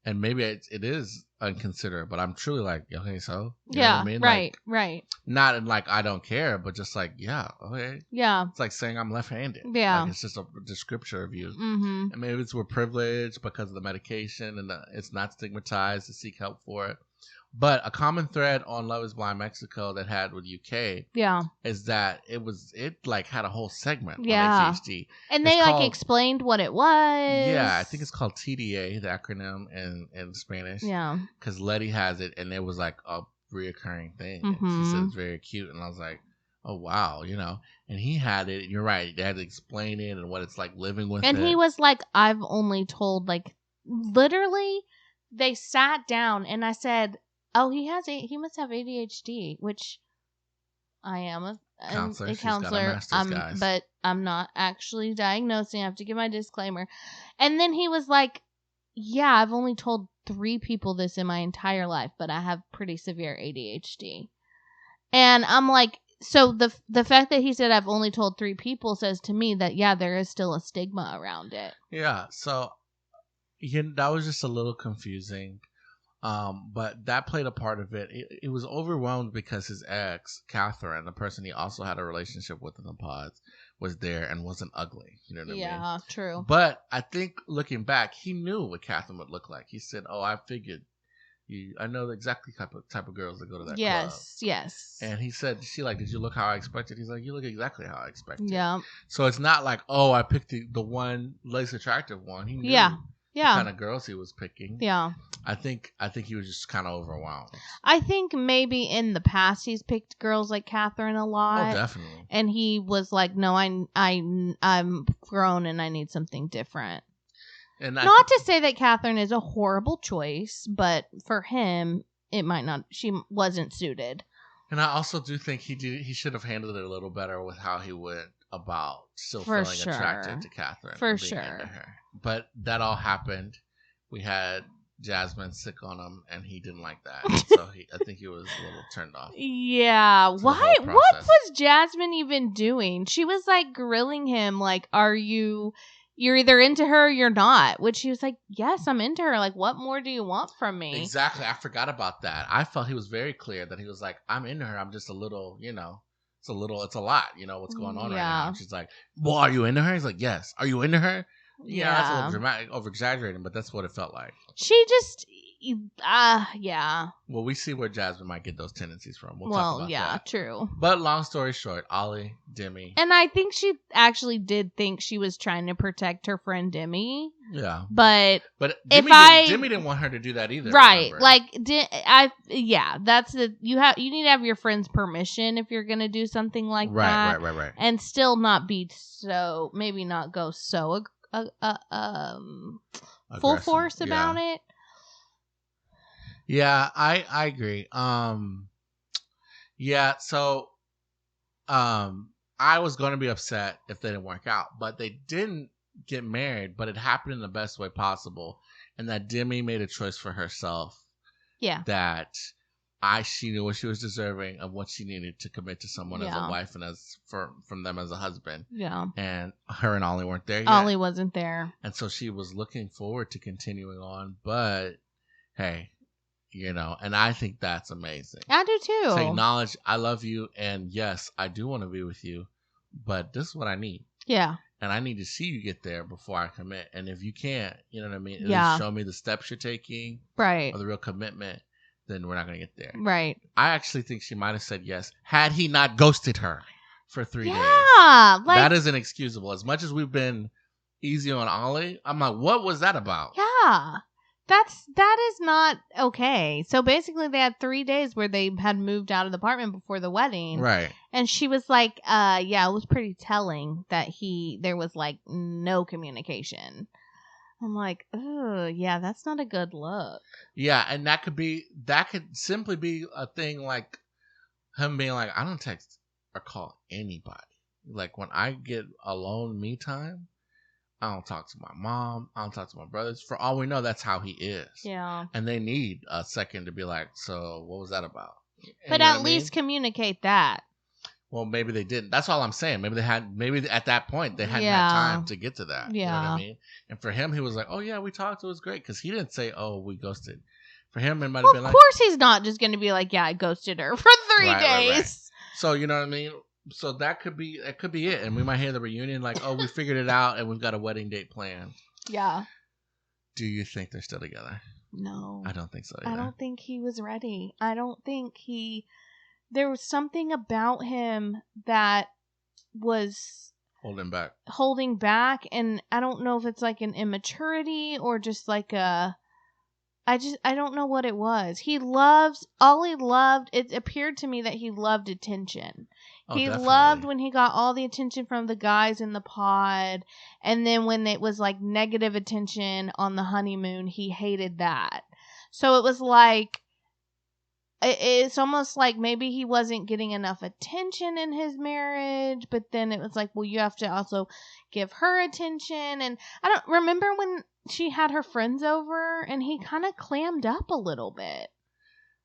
and maybe it is inconsiderate, but I'm truly like, okay, so you know what I mean? Right. Not in like I don't care, but just like, yeah, okay. Yeah. It's like saying I'm left-handed. Yeah. Like, it's just a description of you. Mm-hmm. And maybe it's we're privileged because of the medication, and it's not stigmatized to seek help for it. But a common thread on Love is Blind Mexico that had with UK is that it like had a whole segment on ADHD. And they explained what it was. Yeah, I think it's called TDA, the acronym in Spanish. Yeah. Because Letty has it, and it was like a reoccurring thing. Mm-hmm. She said it's very cute, and I was like, oh, wow, you know. And he had it, and you're right. They had to explain it and what it's like living with it. And he was like, I've only told, like, literally, they sat down, and I said, oh, he must have ADHD, which I am a counselor. But I'm not actually diagnosing. I have to give my disclaimer. And then he was like, yeah, I've only told 3 people this in my entire life, but I have pretty severe ADHD. And I'm like, so the fact that he said I've only told 3 people says to me that, yeah, there is still a stigma around it. Yeah, so that was just a little confusing. But that played a part of it. It was overwhelmed because his ex, Catherine, the person he also had a relationship with in the pods, was there and wasn't ugly. You know what I mean? Yeah, true. But I think looking back, he knew what Catherine would look like. He said, oh, I figured I know exactly type of girls that go to that club. Yes. And he said, did you look how I expected? He's like, you look exactly how I expected. Yeah. So it's not like, oh, I picked the one least attractive one. He knew. The kind of girls he was picking. Yeah. I think he was just kind of overwhelmed. I think maybe in the past he's picked girls like Catherine a lot. Oh, definitely. And he was like, no, I'm grown and I need something different. And not to say that Catherine is a horrible choice, but for him, she wasn't suited. And I also do think he should have handled it a little better with how he went about still feeling attracted to Catherine. For sure. Into her. But that all happened. We had Jasmine sick on him, and he didn't like that. So I think he was a little turned off. Yeah. Why? What was Jasmine even doing? She was like grilling him, like, you're either into her or you're not. Which he was like, yes, I'm into her. Like, what more do you want from me? Exactly. I forgot about that. I felt he was very clear that he was like, I'm into her. I'm just a little, it's a lot, what's going on right now. And she's like, well, are you into her? He's like, yes. Are you into her? Yeah, that's a little dramatic, over-exaggerating, but that's what it felt like. She just, yeah. Well, we see where Jasmine might get those tendencies from. We'll talk about that. True. But long story short, Ollie, Demi. And I think she actually did think she was trying to protect her friend Demi. Yeah. But Demi didn't want her to do that either. Right. Like, that's you need to have your friend's permission if you're going to do something like that. Right. And still not be maybe not go so full force about it. Yeah, I agree. Yeah, so I was going to be upset if they didn't work out, but they didn't get married, but it happened in the best way possible, and that Demi made a choice for herself Yeah. that she knew what she was deserving of, what she needed to commit to someone as a Yeah. wife and as from them as a husband. Yeah. And her and Ollie weren't there yet. Ollie wasn't there. And so she was looking forward to continuing on, but hey, and I think that's amazing. I do too. To acknowledge, I love you, and yes, I do want to be with you, but this is what I need. Yeah. And I need to see you get there before I commit. And if you can't, you know what I mean? At Yeah. least show me the steps you're taking. Right. Or the real commitment, then we're not going to get there. Right. I actually think she might have said yes had he not ghosted her for 3 days. Yeah. That is inexcusable. As much as we've been easy on Ollie, I'm like, what was that about? Yeah. That is not okay. So basically they had 3 days where they had moved out of the apartment before the wedding. Right. And she was like, yeah, it was pretty telling that there was like no communication. I'm like, oh, yeah, that's not a good look. Yeah, and that could simply be a thing like him being like, I don't text or call anybody. Like when I get alone me time, I don't talk to my mom. I don't talk to my brothers. For all we know, that's how he is. Yeah. And they need a second to be like, so what was that about? But at least communicate that. Well, maybe they didn't. That's all I'm saying. Maybe at that point they hadn't had time to get to that. Yeah. You know what I mean? And for him, he was like, oh yeah, we talked. It was great. Because he didn't say, oh, we ghosted. For him, it might have been like, of course he's not just going to be like, yeah, I ghosted her for 3 days. Right. So, you know what I mean? So that could be it. And we might hear the reunion like, oh, we figured it out and we've got a wedding date planned. Yeah. Do you think they're still together? No. I don't think so either. I don't think he was ready. I don't think there was something about him that was holding back. And I don't know if it's like an immaturity or just like I don't know what it was. It appeared to me that he loved attention. He definitely loved when he got all the attention from the guys in the pod. And then when it was like negative attention on the honeymoon, he hated that. So it was like, it's almost like maybe he wasn't getting enough attention in his marriage. But then it was like, well, you have to also give her attention. And I don't remember when she had her friends over and he kind of clammed up a little bit.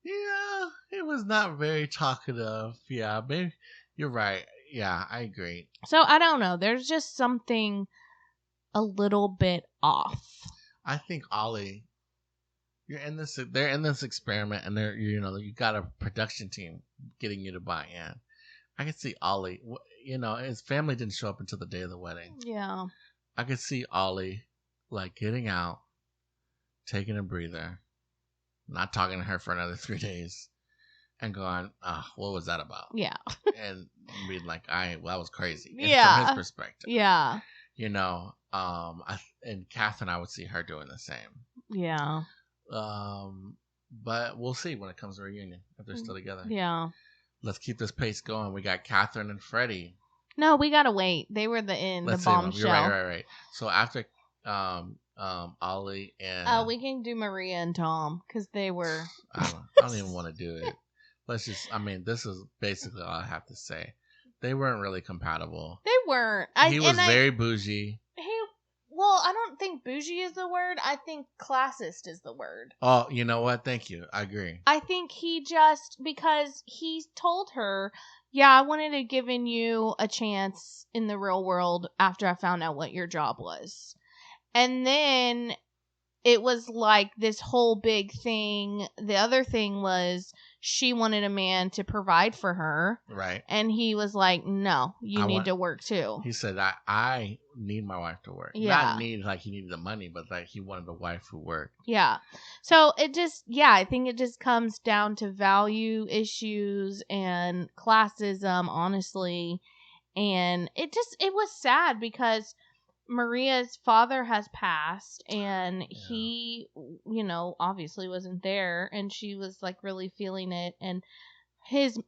Yeah, it was not very talkative. Yeah, maybe you're right. Yeah, I agree. So I don't know. There's just something a little bit off. I think Ollie, they're in this experiment, and you got a production team getting you to buy in. I could see Ollie. His family didn't show up until the day of the wedding. Yeah. I could see Ollie like getting out, taking a breather, not talking to her for another 3 days, and going, oh, what was that about? Yeah. And being like, that was crazy. Yeah. From his perspective. Yeah. And Catherine, I would see her doing the same. Yeah. But we'll see when it comes to reunion, if they're still together. Yeah. Let's keep this pace going. We got Catherine and Freddie. No, we gotta wait. They were the bombshell. You're right. So after Ollie and we can do Maria and Tom because they were. I don't even want to do it. Let's just. This is basically all I have to say. They weren't really compatible. They weren't. He was very bougie. Well, I don't think bougie is the word. I think classist is the word. Oh, you know what? Thank you. I agree. I think because he told her, yeah, I wanted to give you a chance in the real world after I found out what your job was. And then it was like this whole big thing. The other thing was she wanted a man to provide for her. Right. And he was like, no, you need to work too. He said, I need my wife to work. Yeah. Not need like he needed the money, but like he wanted a wife who worked. Yeah. So I think it just comes down to value issues and classism, honestly. And it was sad because Maria's father has passed and he, obviously wasn't there, and she was like really feeling it, and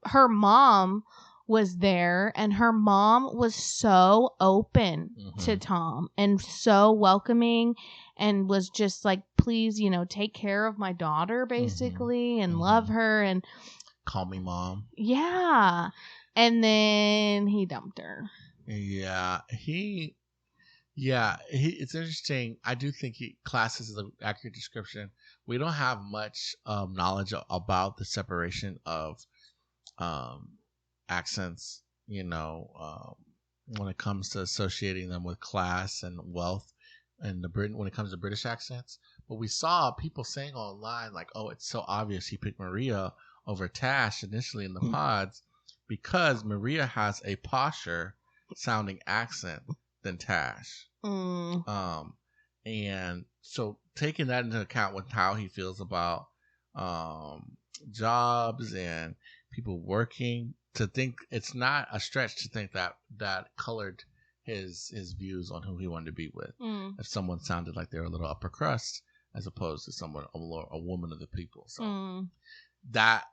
her mom was there, and her mom was so open to Tom and so welcoming and was just like, please, take care of my daughter, basically, and love her and call me mom. Yeah. And then he dumped her. Yeah. It's interesting. I do think class is an accurate description. We don't have much knowledge about the separation of accents, when it comes to associating them with class and wealth, and when it comes to British accents. But we saw people saying online, like, "Oh, it's so obvious he picked Maria over Tash initially in the pods because Maria has a posher sounding accent than Tash." And so taking that into account with how he feels about jobs and people working, to think it's not a stretch to think that colored his views on who he wanted to be with. If someone sounded like they were a little upper crust as opposed to someone a woman of the people. So that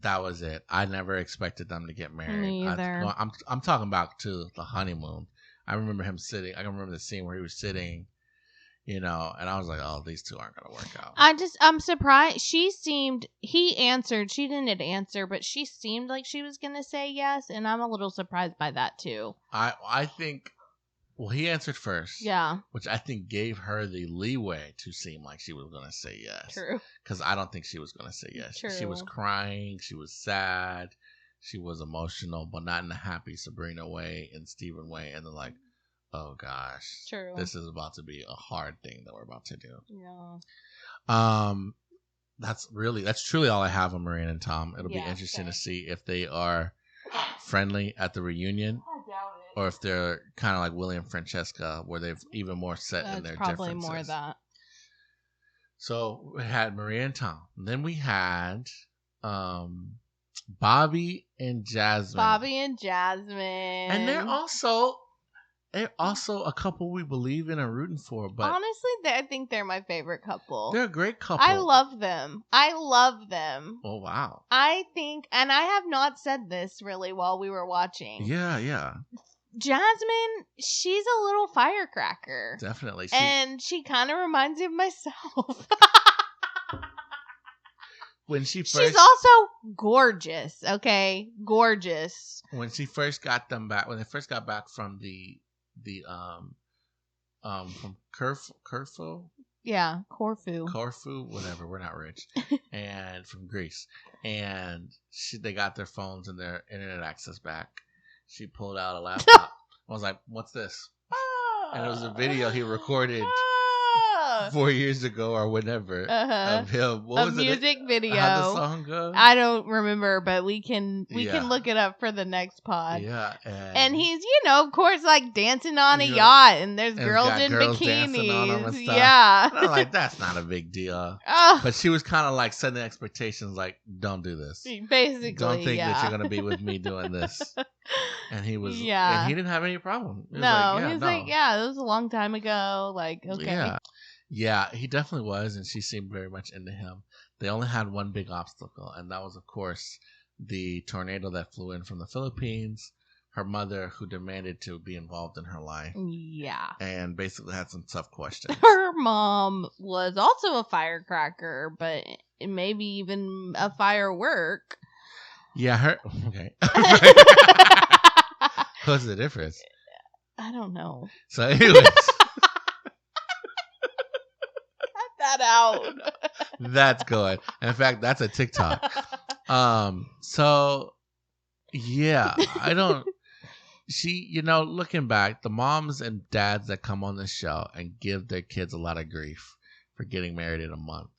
was it. I never expected them to get married. Me either. I'm talking about to the honeymoon. I remember him sitting. I can remember the scene where he was sitting, and I was like, "Oh, these two aren't gonna work out." I'm surprised. He answered. She didn't answer, but she seemed like she was gonna say yes, and I'm a little surprised by that too. I think. Well, he answered first. Yeah. Which I think gave her the leeway to seem like she was gonna say yes. True. Because I don't think she was gonna say yes. True. She was crying. She was sad. She was emotional, but not in a happy Sabrina way and Steven way. And then like, oh gosh, true. This is about to be a hard thing that we're about to do. Yeah. That's truly all I have on Maria and Tom. It'll be interesting to see if they are friendly at the reunion. I doubt it. Or if they're kind of like Willie and Francesca, where they've even more set in their differences. Probably more of that. So we had Maria and Tom. Then we had Bobby and Jasmine. And they're also a couple we believe in and rooting for. But honestly, I think they're my favorite couple. They're a great couple. I love them. Oh, wow. I think, and I have not said this really while we were watching. Yeah. Jasmine, she's a little firecracker. Definitely. And she kind of reminds me of myself. She's also gorgeous, okay? Gorgeous. When they first got back from from Corfu? Yeah, Corfu, whatever. We're not rich. And from Greece. And they got their phones and their internet access back. She pulled out a laptop. I was like, "What's this?" And it was a video he recorded 4 years ago or whenever of him. What was music video. How'd the song go? I don't remember, but we can look it up for the next pod. Yeah, and he's of course like dancing on a yacht, and there's girls in bikinis. On him and stuff. Yeah, and I'm like, that's not a big deal. But she was kind of like setting expectations, like, don't do this. Basically, don't think that you're gonna be with me doing this. And he was, and he didn't have any problem. He was like, it was a long time ago. Like, okay. Yeah, he definitely was, and she seemed very much into him. They only had one big obstacle, and that was, of course, the tornado that flew in from the Philippines. Her mother, who demanded to be involved in her life. Yeah. And basically had some tough questions. Her mom was also a firecracker, but maybe even a firework. Yeah, okay. What's the difference? I don't know. So anyways. That out. That's good. In fact, that's a TikTok. So yeah, looking back, the moms and dads that come on this show and give their kids a lot of grief for getting married in a month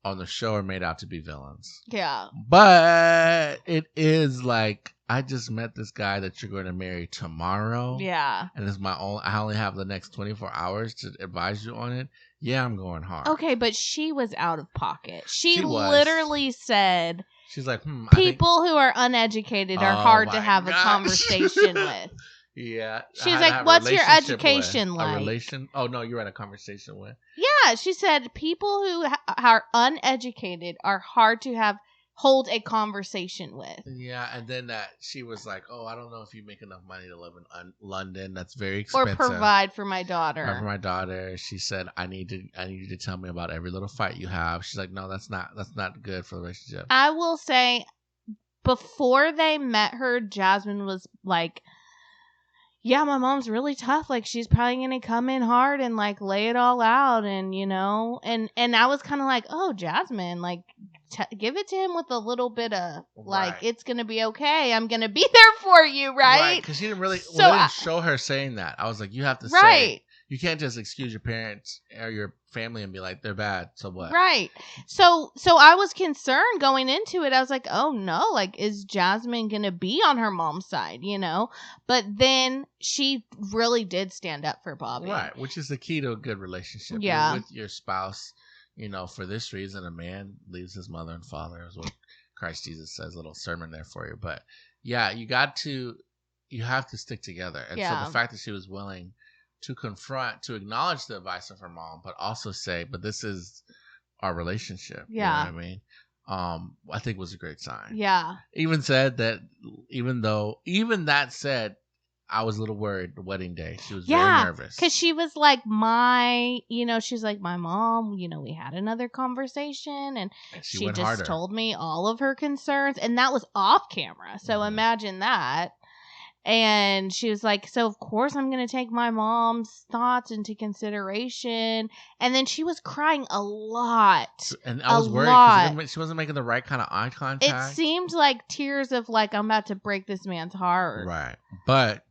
on the show are made out to be villains. Yeah. But it is like, I just met this guy that you're going to marry tomorrow. Yeah. And I only have the next 24 hours to advise you on it. Yeah, I'm going hard. Okay, but she was out of pocket. She literally said, she's like, people who are uneducated are hard to have a conversation with. Yeah. She's like, what's your education like? A relation? Oh, no, you're at a conversation with. Yeah, she said people who are uneducated are hard to have hold a conversation with. Yeah, and then that she was like, "Oh, I don't know if you make enough money to live in London. That's very expensive. Or provide for my Or for daughter. my daughter." She said, "I need you to tell me about every little fight you have." She's like, "No, that's not good for the relationship." I will say, before they met her, Jasmine was like, yeah, my mom's really tough. Like, she's probably going to come in hard and, like, lay it all out. And, you know, and I was kind of like, oh, Jasmine, like, give it to him with a little bit of, like, Right. it's going to be okay. I'm going to be there for you, right? Because she didn't really, So they didn't show her saying that. I was like, you have to say, you can't just excuse your parents or your family and be like, they're bad. So what? Right. So I was concerned going into it. I was like, oh no, like, is Jasmine going to be on her mom's side, you know? But then she really did stand up for Bobby. Right. Which is the key to a good relationship. Yeah. You're with your spouse, you know, for this reason, a man leaves his mother and father, is what Christ Jesus says, a little sermon there for you. But yeah, you have to stick together. And so the fact that she was willing to acknowledge the advice of her mom, but also say, but this is our relationship. Yeah. You know what I mean? I think was a great sign. Yeah. Even said that, even that said, I was a little worried the wedding day. She was very nervous. Because she was like, she's like, my mom, we had another conversation and she just harder. Told me all of her concerns. And that was off camera. So imagine that. And she was like, so of course I'm going to take my mom's thoughts into consideration. And then she was crying a lot. And I was worried because she wasn't making the right kind of eye contact. It seemed like tears of like, I'm about to break this man's heart. Right. But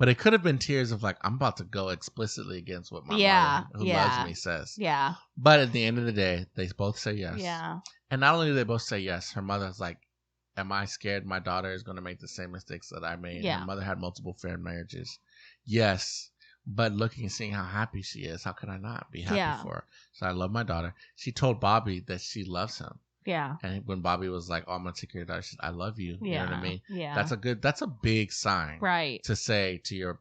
it could have been tears of like, I'm about to go explicitly against what my mother who loves me says. Yeah. But at the end of the day, they both say yes. Yeah. And not only do they both say yes, her mother's like, am I scared my daughter is going to make the same mistakes that I made? Yeah. Her mother had multiple failed marriages. Yes. But looking and seeing how happy she is, how could I not be happy for her? So I love my daughter. She told Bobby that she loves him. Yeah. And when Bobby was like, oh, I'm going to take care of your daughter, she said, I love you. Yeah. You know what I mean? Yeah. That's a big sign. Right. To say to your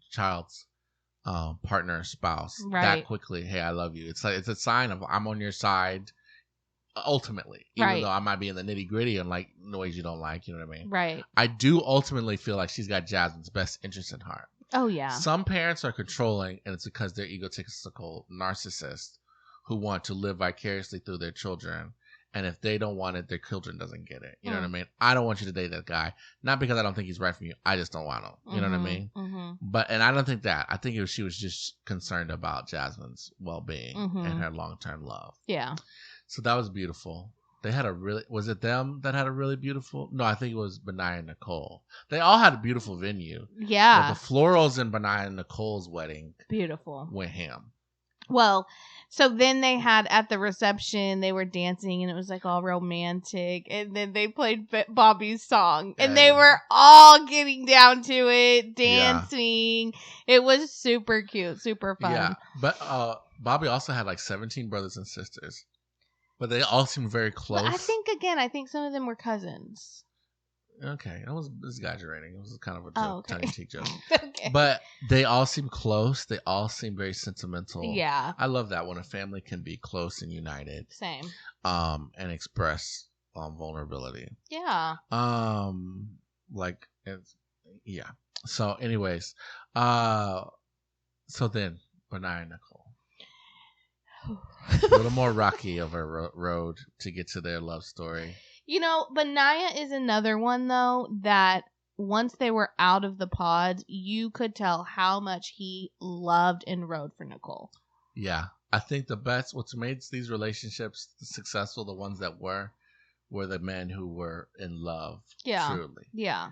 child's partner, spouse that quickly, hey, I love you. It's like, it's a sign of I'm on your side. Ultimately, even though I might be in the nitty gritty and like noise you don't like, you know what I mean? Right. I do ultimately feel like she's got Jasmine's best interest in heart. Oh, yeah. Some parents are controlling, and it's because they're egotistical narcissists who want to live vicariously through their children. And if they don't want it, their children doesn't get it. You know what I mean? I don't want you to date that guy. Not because I don't think he's right for you. I just don't want him. You know what I mean? Mm-hmm. And I don't think that. I think she was just concerned about Jasmine's well-being and her long-term love. Yeah. So that was beautiful. They had was it them that had a really beautiful? No, I think it was Benaiah and Nicole. They all had a beautiful venue. Yeah. But the florals in Benaiah and Nicole's wedding. Beautiful. Went ham. Well, so then they had at the reception, they were dancing and it was like all romantic. And then they played Bobby's song and they were all getting down to it, dancing. Yeah. It was super cute, super fun. Yeah. But Bobby also had like 17 brothers and sisters. But they all seem very close. But I think some of them were cousins. Okay, I was exaggerating. It was kind of a joke, tongue-in-cheek joke. Okay. But they all seem close. They all seem very sentimental. Yeah. I love that when a family can be close and united. Same. And express vulnerability. Yeah. Yeah. So, anyways, so then Benaiah and Nicole. A little more rocky of a road to get to their love story. Benaiah is another one, though, that once they were out of the pods, you could tell how much he loved and rode for Nicole. Yeah. I think what's made these relationships successful, the ones that were the men who were in love. Yeah. Truly. Yeah.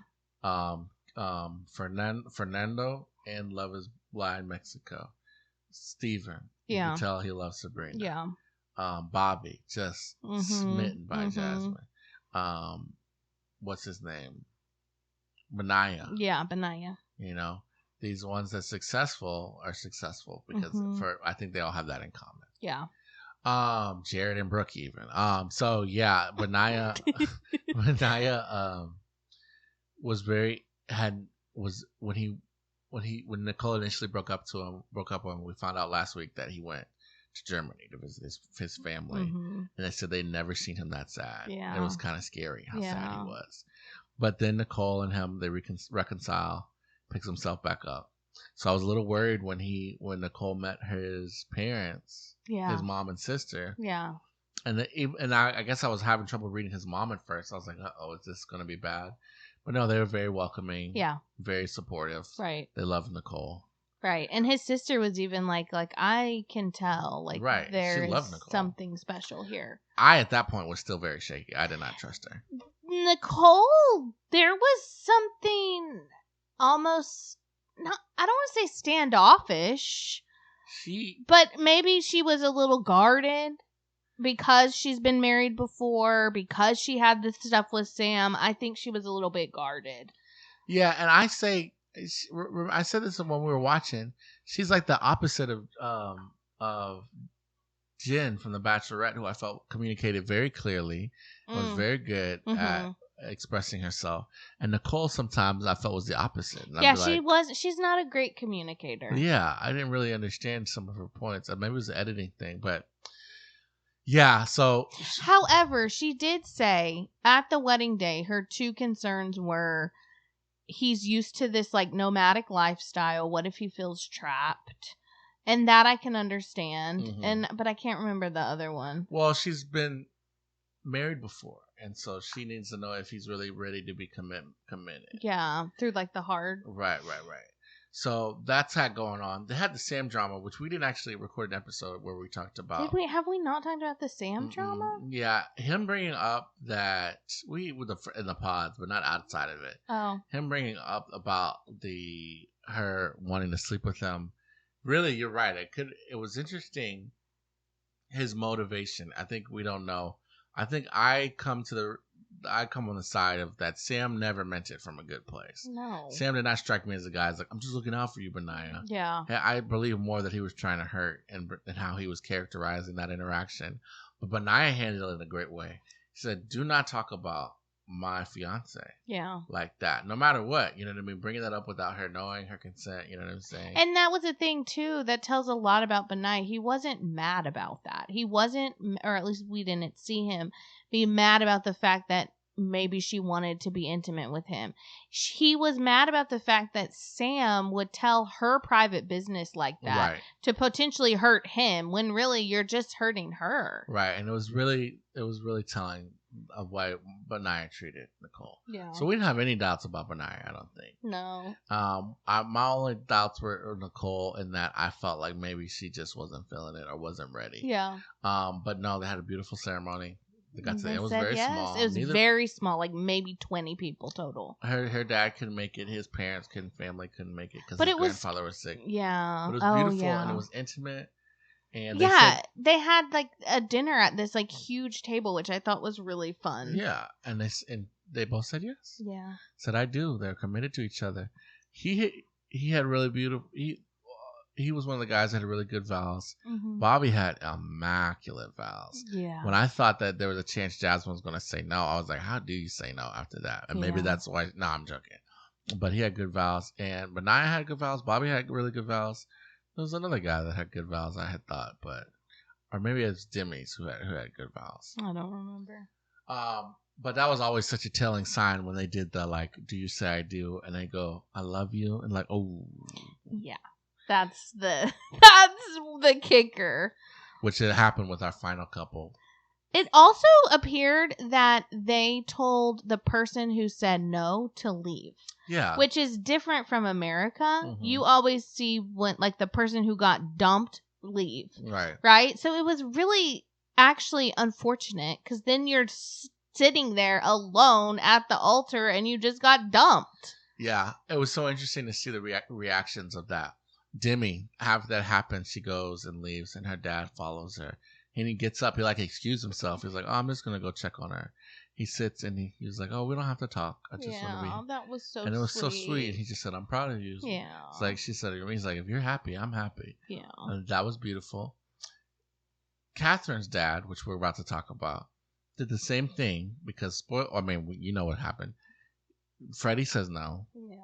Fernando in Love is Blind Mexico. Steven. You can tell he loves Sabrina. Yeah. Bobby, just smitten by Jasmine. What's his name? Benaiah. Yeah, Benaiah. These ones that are successful because I think they all have that in common. Yeah. Jared and Brooke even. So yeah, Benaiah was when Nicole initially broke up with him, we found out last week that he went to Germany to visit his family. Mm-hmm. And they said they'd never seen him that sad. Yeah. It was kind of scary how sad he Yeah. was. But then Nicole and him, they reconcile, picks himself back up. So I was a little worried when Nicole met his parents, Yeah. his mom and sister. Yeah. And I guess I was having trouble reading his mom at first. I was like, uh-oh, is this going to be bad? But no, they were very welcoming. Yeah. Very supportive. Right. They loved Nicole. Right. And his sister was even like I can tell, like, right. there's loved Nicole. something special here. I, at that point, was still very shaky. I did not trust her. Nicole, there was something almost, not, I don't want to say standoffish, but maybe she was a little guarded because she's been married before, because she had this stuff with Sam. I think she was a little bit guarded. Yeah, and I said this when we were watching. She's like the opposite of Jen from The Bachelorette, who I felt communicated very clearly, was very good at expressing herself. And Nicole sometimes I felt was the opposite. And yeah, she's not a great communicator. Yeah, I didn't really understand some of her points. Maybe it was the editing thing, but yeah, so. However, she did say at the wedding day, her two concerns were he's used to this like nomadic lifestyle. What if he feels trapped? And that I can understand. But I can't remember the other one. Well, she's been married before, and so she needs to know if he's really ready to be committed. Yeah, through like the hard. Right. So that's had going on. They had the Sam drama, which we didn't actually record an episode where we talked about. Have we not talked about the Sam drama? Yeah, him bringing up that in the pods, but not outside of it. Oh, him bringing up about her wanting to sleep with him. Really, you're right. It was interesting. His motivation. I think we don't know. I think I come on the side of that. Sam never meant it from a good place. No. Sam did not strike me as a guy who's like, I'm just looking out for you, Benaya. Yeah. I believe more that he was trying to hurt and how he was characterizing that interaction. But Benaya handled it in a great way. He said, do not talk about my fiance. Yeah. Like that. No matter what. You know what I mean? Bringing that up without her knowing, her consent. You know what I'm saying? And that was a thing, too, that tells a lot about Benaya. He wasn't mad about that. He wasn't, or at least we didn't see him be mad about the fact that maybe she wanted to be intimate with him. He was mad about the fact that Sam would tell her private business like that to potentially hurt him when really you're just hurting her. Right. And it was really telling of why Benaya treated Nicole. Yeah. So we didn't have any doubts about Benaya, I don't think. No. My only doubts were Nicole in that I felt like maybe she just wasn't feeling it or wasn't ready. Yeah. But no, they had a beautiful ceremony. It was very small. It was very small, like maybe 20 people total. Her dad couldn't make it. His family couldn't make it because his grandfather was sick. Yeah. But it was beautiful and it was intimate. And they had like a dinner at this like huge table, which I thought was really fun. Yeah, and they both said yes. Yeah, said I do. They're committed to each other. He had really beautiful. He was one of the guys that had really good vows. Mm-hmm. Bobby had immaculate vows. Yeah. When I thought that there was a chance Jasmine was going to say no, I was like, how do you say no after that? And maybe that's why. No, I'm joking. But he had good vows, and Benaya had good vows. Bobby had really good vows. There was another guy that had good vows, I had thought, or maybe it's Demi's who had good vows. I don't remember. But that was always such a telling sign when they did the like, do you say I do? And they go, I love you, and like, oh. Yeah, that's the kicker. Which had happened with our final couple. It also appeared that they told the person who said no to leave. Yeah. Which is different from America. Mm-hmm. You always see when like the person who got dumped leave. Right. Right? So it was really actually unfortunate because then you're sitting there alone at the altar and you just got dumped. Yeah. It was so interesting to see the reactions of that. Demi, after that happens, she goes and leaves and her dad follows her. And he gets up. He like excused himself. He's like, "Oh, I'm just gonna go check on her." He sits and he was like, "Oh, we don't have to talk. I just want to be." That was so. And it was so sweet. He just said, "I'm proud of you." Yeah. It's like she said. He's like, "If you're happy, I'm happy." Yeah. And that was beautiful. Catherine's dad, which we're about to talk about, did the same thing because you know what happened. Freddie says no. Yeah.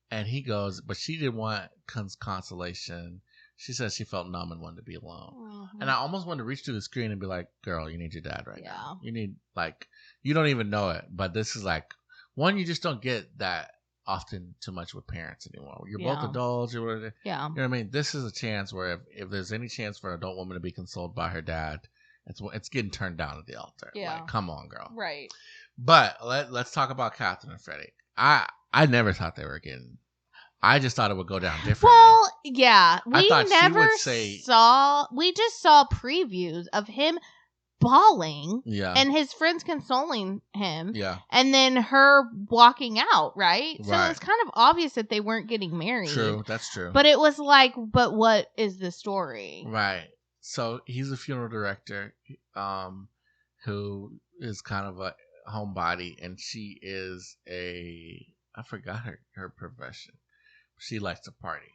And he goes, but she didn't want consolation. She said she felt numb and wanted to be alone. Mm-hmm. And I almost wanted to reach through the screen and be like, girl, you need your dad right Yeah. now. You need, like, you don't even know it. But this is like, one, you just don't get that often too much with parents anymore. You're both adults. Yeah. You know what I mean? This is a chance where if there's any chance for an adult woman to be consoled by her dad, it's getting turned down at the altar. Yeah. Like, come on, girl. Right. But let's talk about Catherine and Freddie. I never thought they were getting... I just thought it would go down differently. Well, yeah. We thought never she would say... saw... We just saw previews of him bawling. Yeah. And his friends consoling him. Yeah. And then her walking out, right? So Right. it was kind of obvious that they weren't getting married. True. That's true. But it was like, but what is the story? Right. So he's a funeral director who is kind of a homebody, and she is I forgot her profession. She likes to party.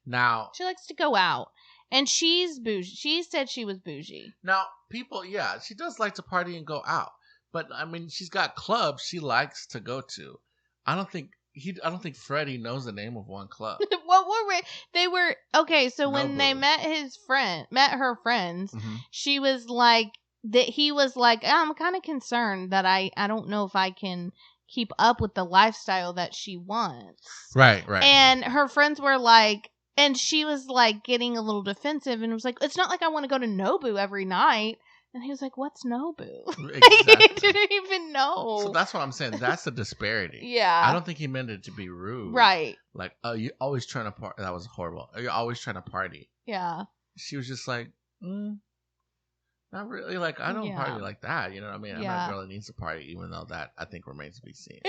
Now, She likes to go out. And she's bougie. She said she was bougie. Now, people, yeah, she does like to party and go out. But, I mean, she's got clubs she likes to go to. I don't think Freddie knows the name of one club. What were they were okay, so when Nobu. they met her friends, Mm-hmm. she was like that he was like, I'm kind of concerned that I don't know if I can keep up with the lifestyle that she wants. Right. And her friends were like, and she was like getting a little defensive and was like, it's not like I want to go to Nobu every night. And he was like, what's Nobu? Exactly. He didn't even know. So that's what I'm saying. That's the disparity. Yeah. I don't think he meant it to be rude. Right. Like, oh, you're always trying to party. That was horrible. You're always trying to party. Yeah. She was just like, not really. Like, I don't party like that. You know what I mean? I'm not a girl that needs to party, even though that, I think, remains to be seen.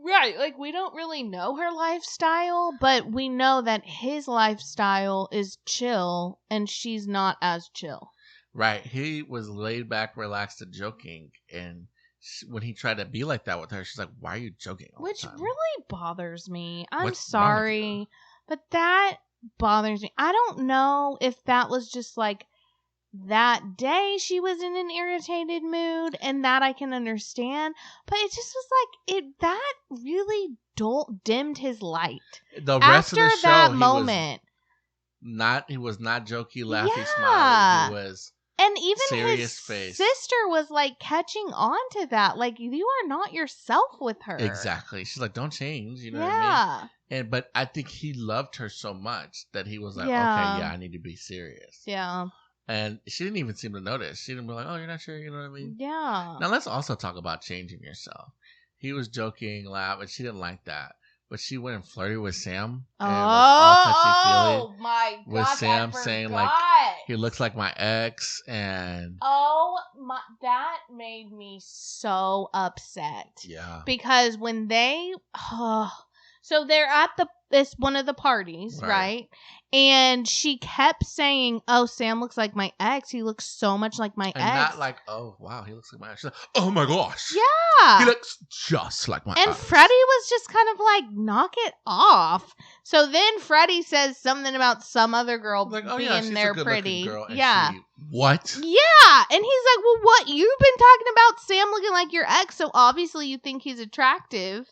Right, like we don't really know her lifestyle, but we know that his lifestyle is chill and she's not as chill. Right. He was laid back, relaxed, and joking. And when he tried to be like that with her, she's like, why are you joking all Which the time? really bothers me. I'm What's wrong with you? sorry, but that bothers me. I don't know if that was just like that day she was in an irritated mood, and that I can understand, but it just was like that really dimmed his light. The rest After of the show, that moment, he was not jokey, laughy, Yeah. smiley. He was and even serious his face. sister was like catching on to that, like, you are not yourself with her. Exactly. She's like, don't change. You know what I mean? But I think he loved her so much that he was like, okay, yeah, I need to be serious. Yeah. And she didn't even seem to notice. She didn't be like, oh, you're not sure, you know what I mean? Yeah. Now, let's also talk about changing yourself. He was joking, laugh, and she didn't like that. But she went and flirted with Sam. And was all touchy-feely my God. with Sam saying, like, he looks like my ex. And oh, my. That made me so upset. yeah. Because when they. So they're at this one of the parties, right? And she kept saying, oh, Sam looks like my ex. He looks so much like my And ex. not like, oh, wow, he looks like my ex. She's like, oh, my gosh. Yeah. He looks just like my ex. And Freddie was just kind of like, knock it off. So then Freddie says something about some other girl like, oh, being yeah, she's there a good pretty. Girl. And Yeah. What? Yeah. And he's like, well, what? You've been talking about Sam looking like your ex, so obviously you think he's attractive,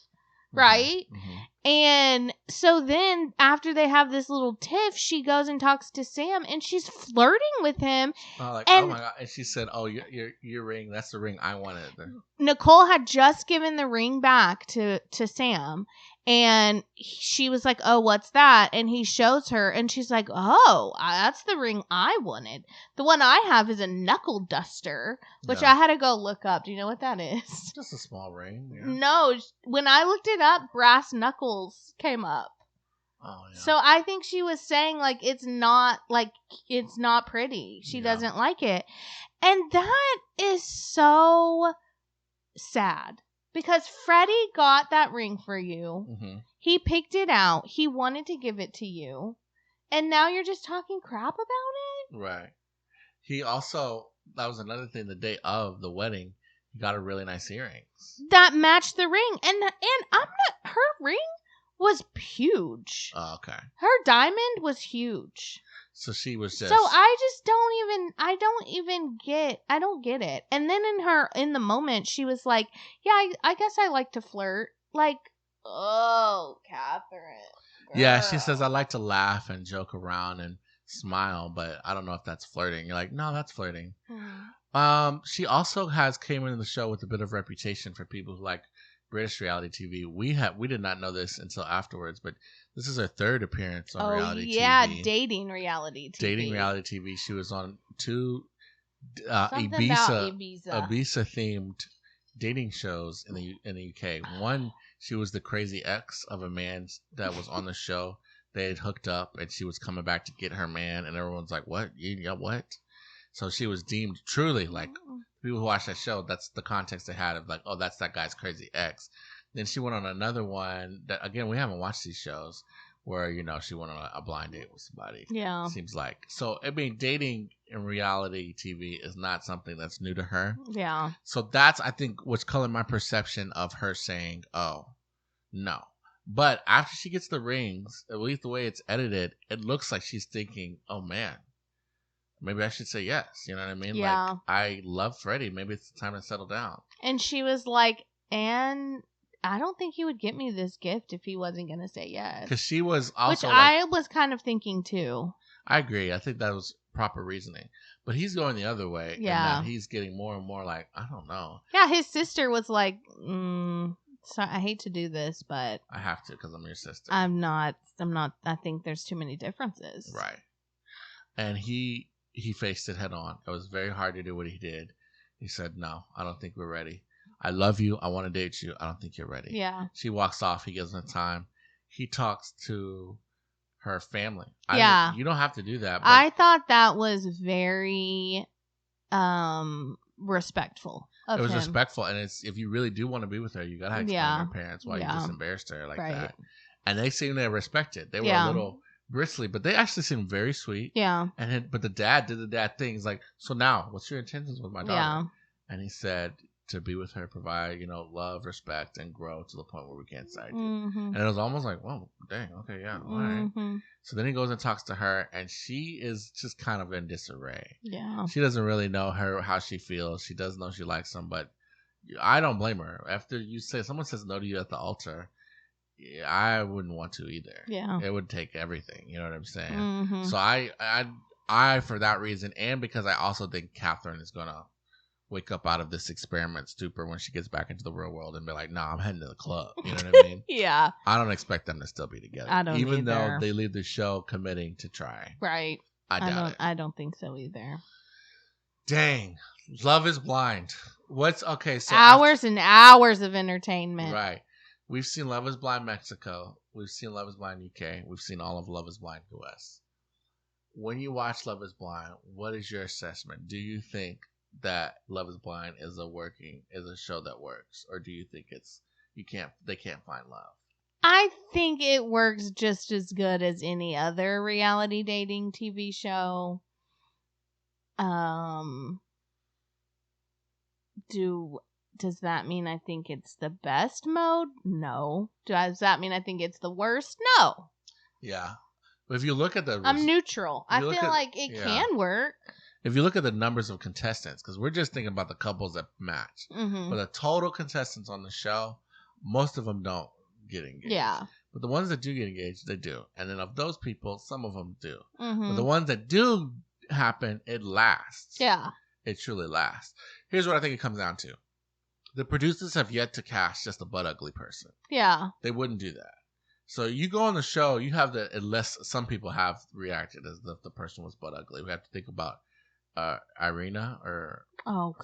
right? Mm-hmm. And so then after they have this little tiff, she goes and talks to Sam and she's flirting with him. Oh my God. And she said, oh, your ring, that's the ring I wanted. Nicole had just given the ring back to Sam, and she was like, oh, what's that? And he shows her, and she's like, oh, that's the ring I wanted. The one I have is a knuckle duster, which I had to go look up. Do you know what that is? Just a small ring. Yeah. No, when I looked it up, brass knuckles came up. Oh, yeah. So I think she was saying, like, it's not pretty. She doesn't like it. And that is so sad. Because Freddie got that ring for you. Mm-hmm. He picked it out. He wanted to give it to you. And now you're just talking crap about it? Right. He also, that was another thing, the day of the wedding, he got a really nice earrings. That matched the ring. And her ring was huge. Oh, okay. Her diamond was huge. So she was just. So I don't get it. And then in the moment, she was like, yeah, I guess I like to flirt. Like, oh, Catherine. Girl. Yeah, she says, I like to laugh and joke around. And smile, but I don't know if that's flirting. You're like, no, that's flirting. Mm. She also came into the show with a bit of reputation for people who like British reality TV. We did not know this until afterwards, but this is her third appearance on reality TV. Dating reality TV. Dating reality TV. She was on two Something about Ibiza. Ibiza themed dating shows in the UK. One, she was the crazy ex of a man that was on the show. They had hooked up, and she was coming back to get her man, and everyone's like, "What? You got what?" So she was deemed truly like people who watch that show. That's the context they had of like, "Oh, that's that guy's crazy ex." Then she went on another one that again we haven't watched these shows where she went on a blind date with somebody. Yeah, seems like so. I mean, dating in reality TV is not something that's new to her. Yeah. So that's I think what's colored my perception of her saying, "Oh, no." But after she gets the rings, at least the way it's edited, it looks like she's thinking, "Oh man, maybe I should say yes." You know what I mean? Yeah. Like, I love Freddie. Maybe it's time to settle down. And she was like, and I don't think he would get me this gift if he wasn't going to say yes. Because she was also. Which I was kind of thinking too. I agree. I think that was proper reasoning. But he's going the other way. Yeah. And that he's getting more and more like, I don't know. Yeah, his sister was like, so I hate to do this, but I have to because I'm your sister. I'm not. I think there's too many differences. Right. And he faced it head on. It was very hard to do what he did. He said, "No, I don't think we're ready. I love you. I want to date you. I don't think you're ready." Yeah. She walks off. He gives her time. He talks to her family. You don't have to do that. But I thought that was very respectful of it was him. respectful, and it's if you really do want to be with her, you gotta explain to her parents why you just embarrassed her like that. And they seemed to respect it. They were a little bristly, but they actually seemed very sweet. Yeah. But the dad did the dad thing. He's like, "So now, what's your intentions with my daughter?" Yeah. And he said to be with her, provide love, respect, and grow to the point where we can't decide you. And it was almost like, "Whoa, dang, okay, yeah, all right." So then he goes and talks to her, and she is just kind of in disarray. Yeah. She doesn't really know how she feels. She does know she likes him, but I don't blame her. After someone says no to you at the altar, I wouldn't want to either. Yeah. It would take everything. You know what I'm saying? So I for that reason, and because I also think Catherine is going to wake up out of this experiment stupor when she gets back into the real world and be like, "Nah, I'm heading to the club." You know what I mean? Yeah. I don't expect them to still be together. I don't Even either. though they leave the show committing to try. Right. I doubt it. I don't think so either. Dang. Love is Blind. So hours and hours of entertainment. Right. We've seen Love is Blind Mexico. We've seen Love is Blind UK. We've seen all of Love is Blind US. When you watch Love is Blind, what is your assessment? Do you think that Love is Blind is a show that works, or do you think they can't find love? I think it works just as good as any other reality dating TV show. Does that mean I think it's the best mode? No. Does that mean I think it's the worst? No. Yeah. But if you look at I'm neutral. I feel like it can work. If you look at the numbers of contestants, because we're just thinking about the couples that match, but the total contestants on the show, most of them don't get engaged. Yeah. But the ones that do get engaged, they do. And then of those people, some of them do. But the ones that do happen, it lasts. Yeah. It truly lasts. Here's what I think it comes down to. The producers have yet to cast just a butt ugly person. Yeah. They wouldn't do that. So you go on the show, you have unless some people have reacted as if the person was butt ugly. We have to think about Irina or and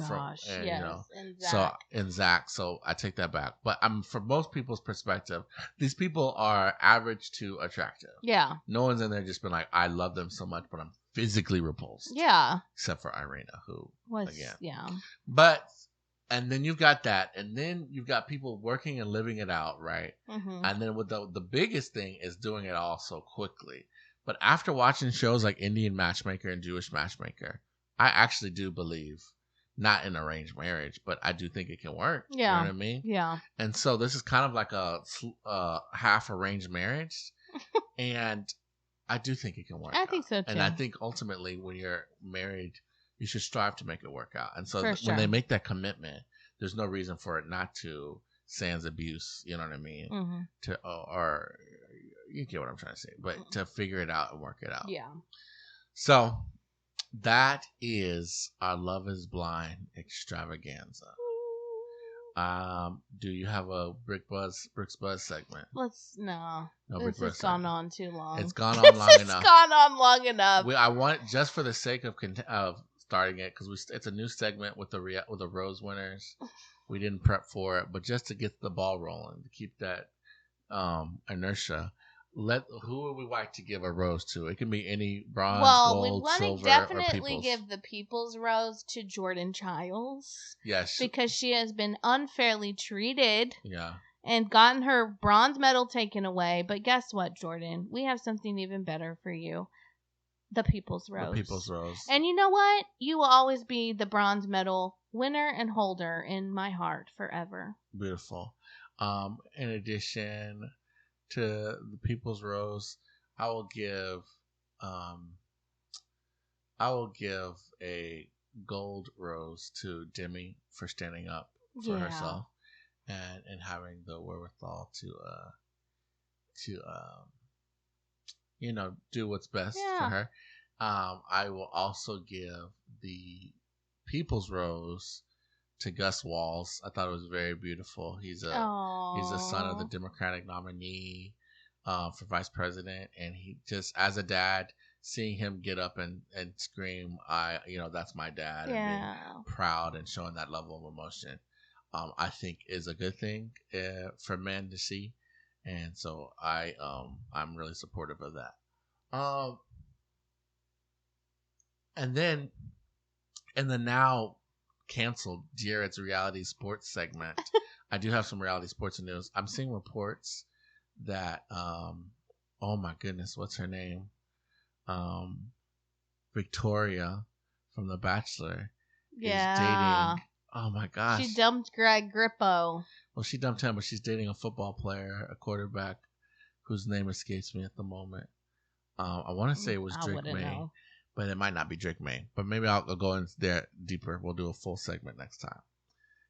Zach. So I take that back. But from most people's perspective, these people are average to attractive. Yeah. No one's in there just been like, I love them so much, but I'm physically repulsed. Yeah. Except for Irina, who again. Yeah. And then you've got that, and then you've got people working and living it out, right? And then with the biggest thing is doing it all so quickly. But after watching shows like Indian Matchmaker and Jewish Matchmaker, I actually do believe, not in arranged marriage, but I do think it can work. Yeah. You know what I mean? Yeah. And so this is kind of like a half arranged marriage, and I do think it can work. I think so too. And I think ultimately when you're married, you should strive to make it work out. And so when they make that commitment, there's no reason for it not to sans abuse, you know what I mean? Or you get what I'm trying to say, but to figure it out and work it out. Yeah. So that is our Love is Blind extravaganza. Do you have a Bricks Buzz segment? No. No This has gone on too long. It's gone on long enough. It's gone on long enough. I want, just for the sake of starting it, because it's a new segment with the rose winners. We didn't prep for it, but just to get the ball rolling, to keep that inertia. Who would we like to give a rose to? It can be any bronze, gold, silver, or people's. We want to definitely give the People's Rose to Jordan Childs. Yes. Because she has been unfairly treated. Yeah. And gotten her bronze medal taken away. But guess what, Jordan? We have something even better for you. The People's Rose. The People's Rose. And you know what? You will always be the bronze medal winner and holder in my heart forever. Beautiful. In addition to the People's Rose, I will give a gold rose to Demi for standing up for herself and having the wherewithal to do what's best for her. I will also give the People's Rose to Gus Walls. I thought it was very beautiful. He's a son of the Democratic nominee for vice president, and he just, as a dad, seeing him get up and scream, that's my dad, and being proud and showing that level of emotion, I think is a good thing for men to see, and so I'm really supportive of that. And then in the now canceled Jared's reality sports segment, I do have some reality sports news. I'm seeing reports that oh my goodness, what's her name? Victoria from The Bachelor is dating. Oh my gosh. She dumped Greg Grippo. Well, she dumped him, but she's dating a football player, a quarterback whose name escapes me at the moment. I want to say it was Drake May. Know. But it might not be Drake May. But maybe I'll go into there deeper. We'll do a full segment next time.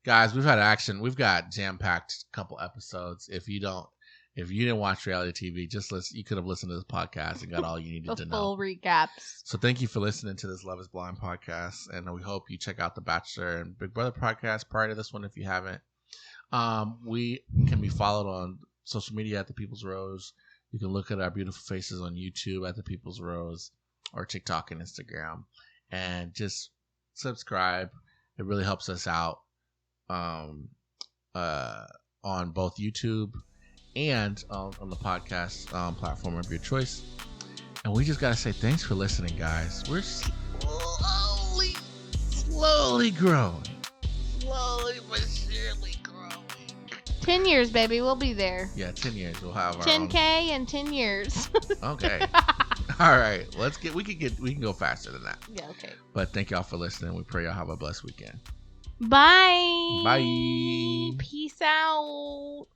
Guys, we've had action. We've got jam-packed couple episodes. If you didn't watch reality TV, just listen. You could have listened to this podcast and got all you needed to know. Full recaps. So thank you for listening to this Love is Blind podcast. And we hope you check out The Bachelor and Big Brother podcast prior to this one if you haven't. We can be followed on social media at The People's Rose. You can look at our beautiful faces on YouTube at The People's Rose, or TikTok and Instagram, and just subscribe. It really helps us out on both YouTube and on the podcast platform of your choice. And we just gotta say thanks for listening, guys. We're slowly growing, slowly but surely growing. 10 years, baby, we'll be there. Yeah, 10 years. We'll have our 10K in 10 years. Okay. All right, we can go faster than that. Yeah, okay. But thank y'all for listening. We pray y'all have a blessed weekend. Bye. Bye. Peace out.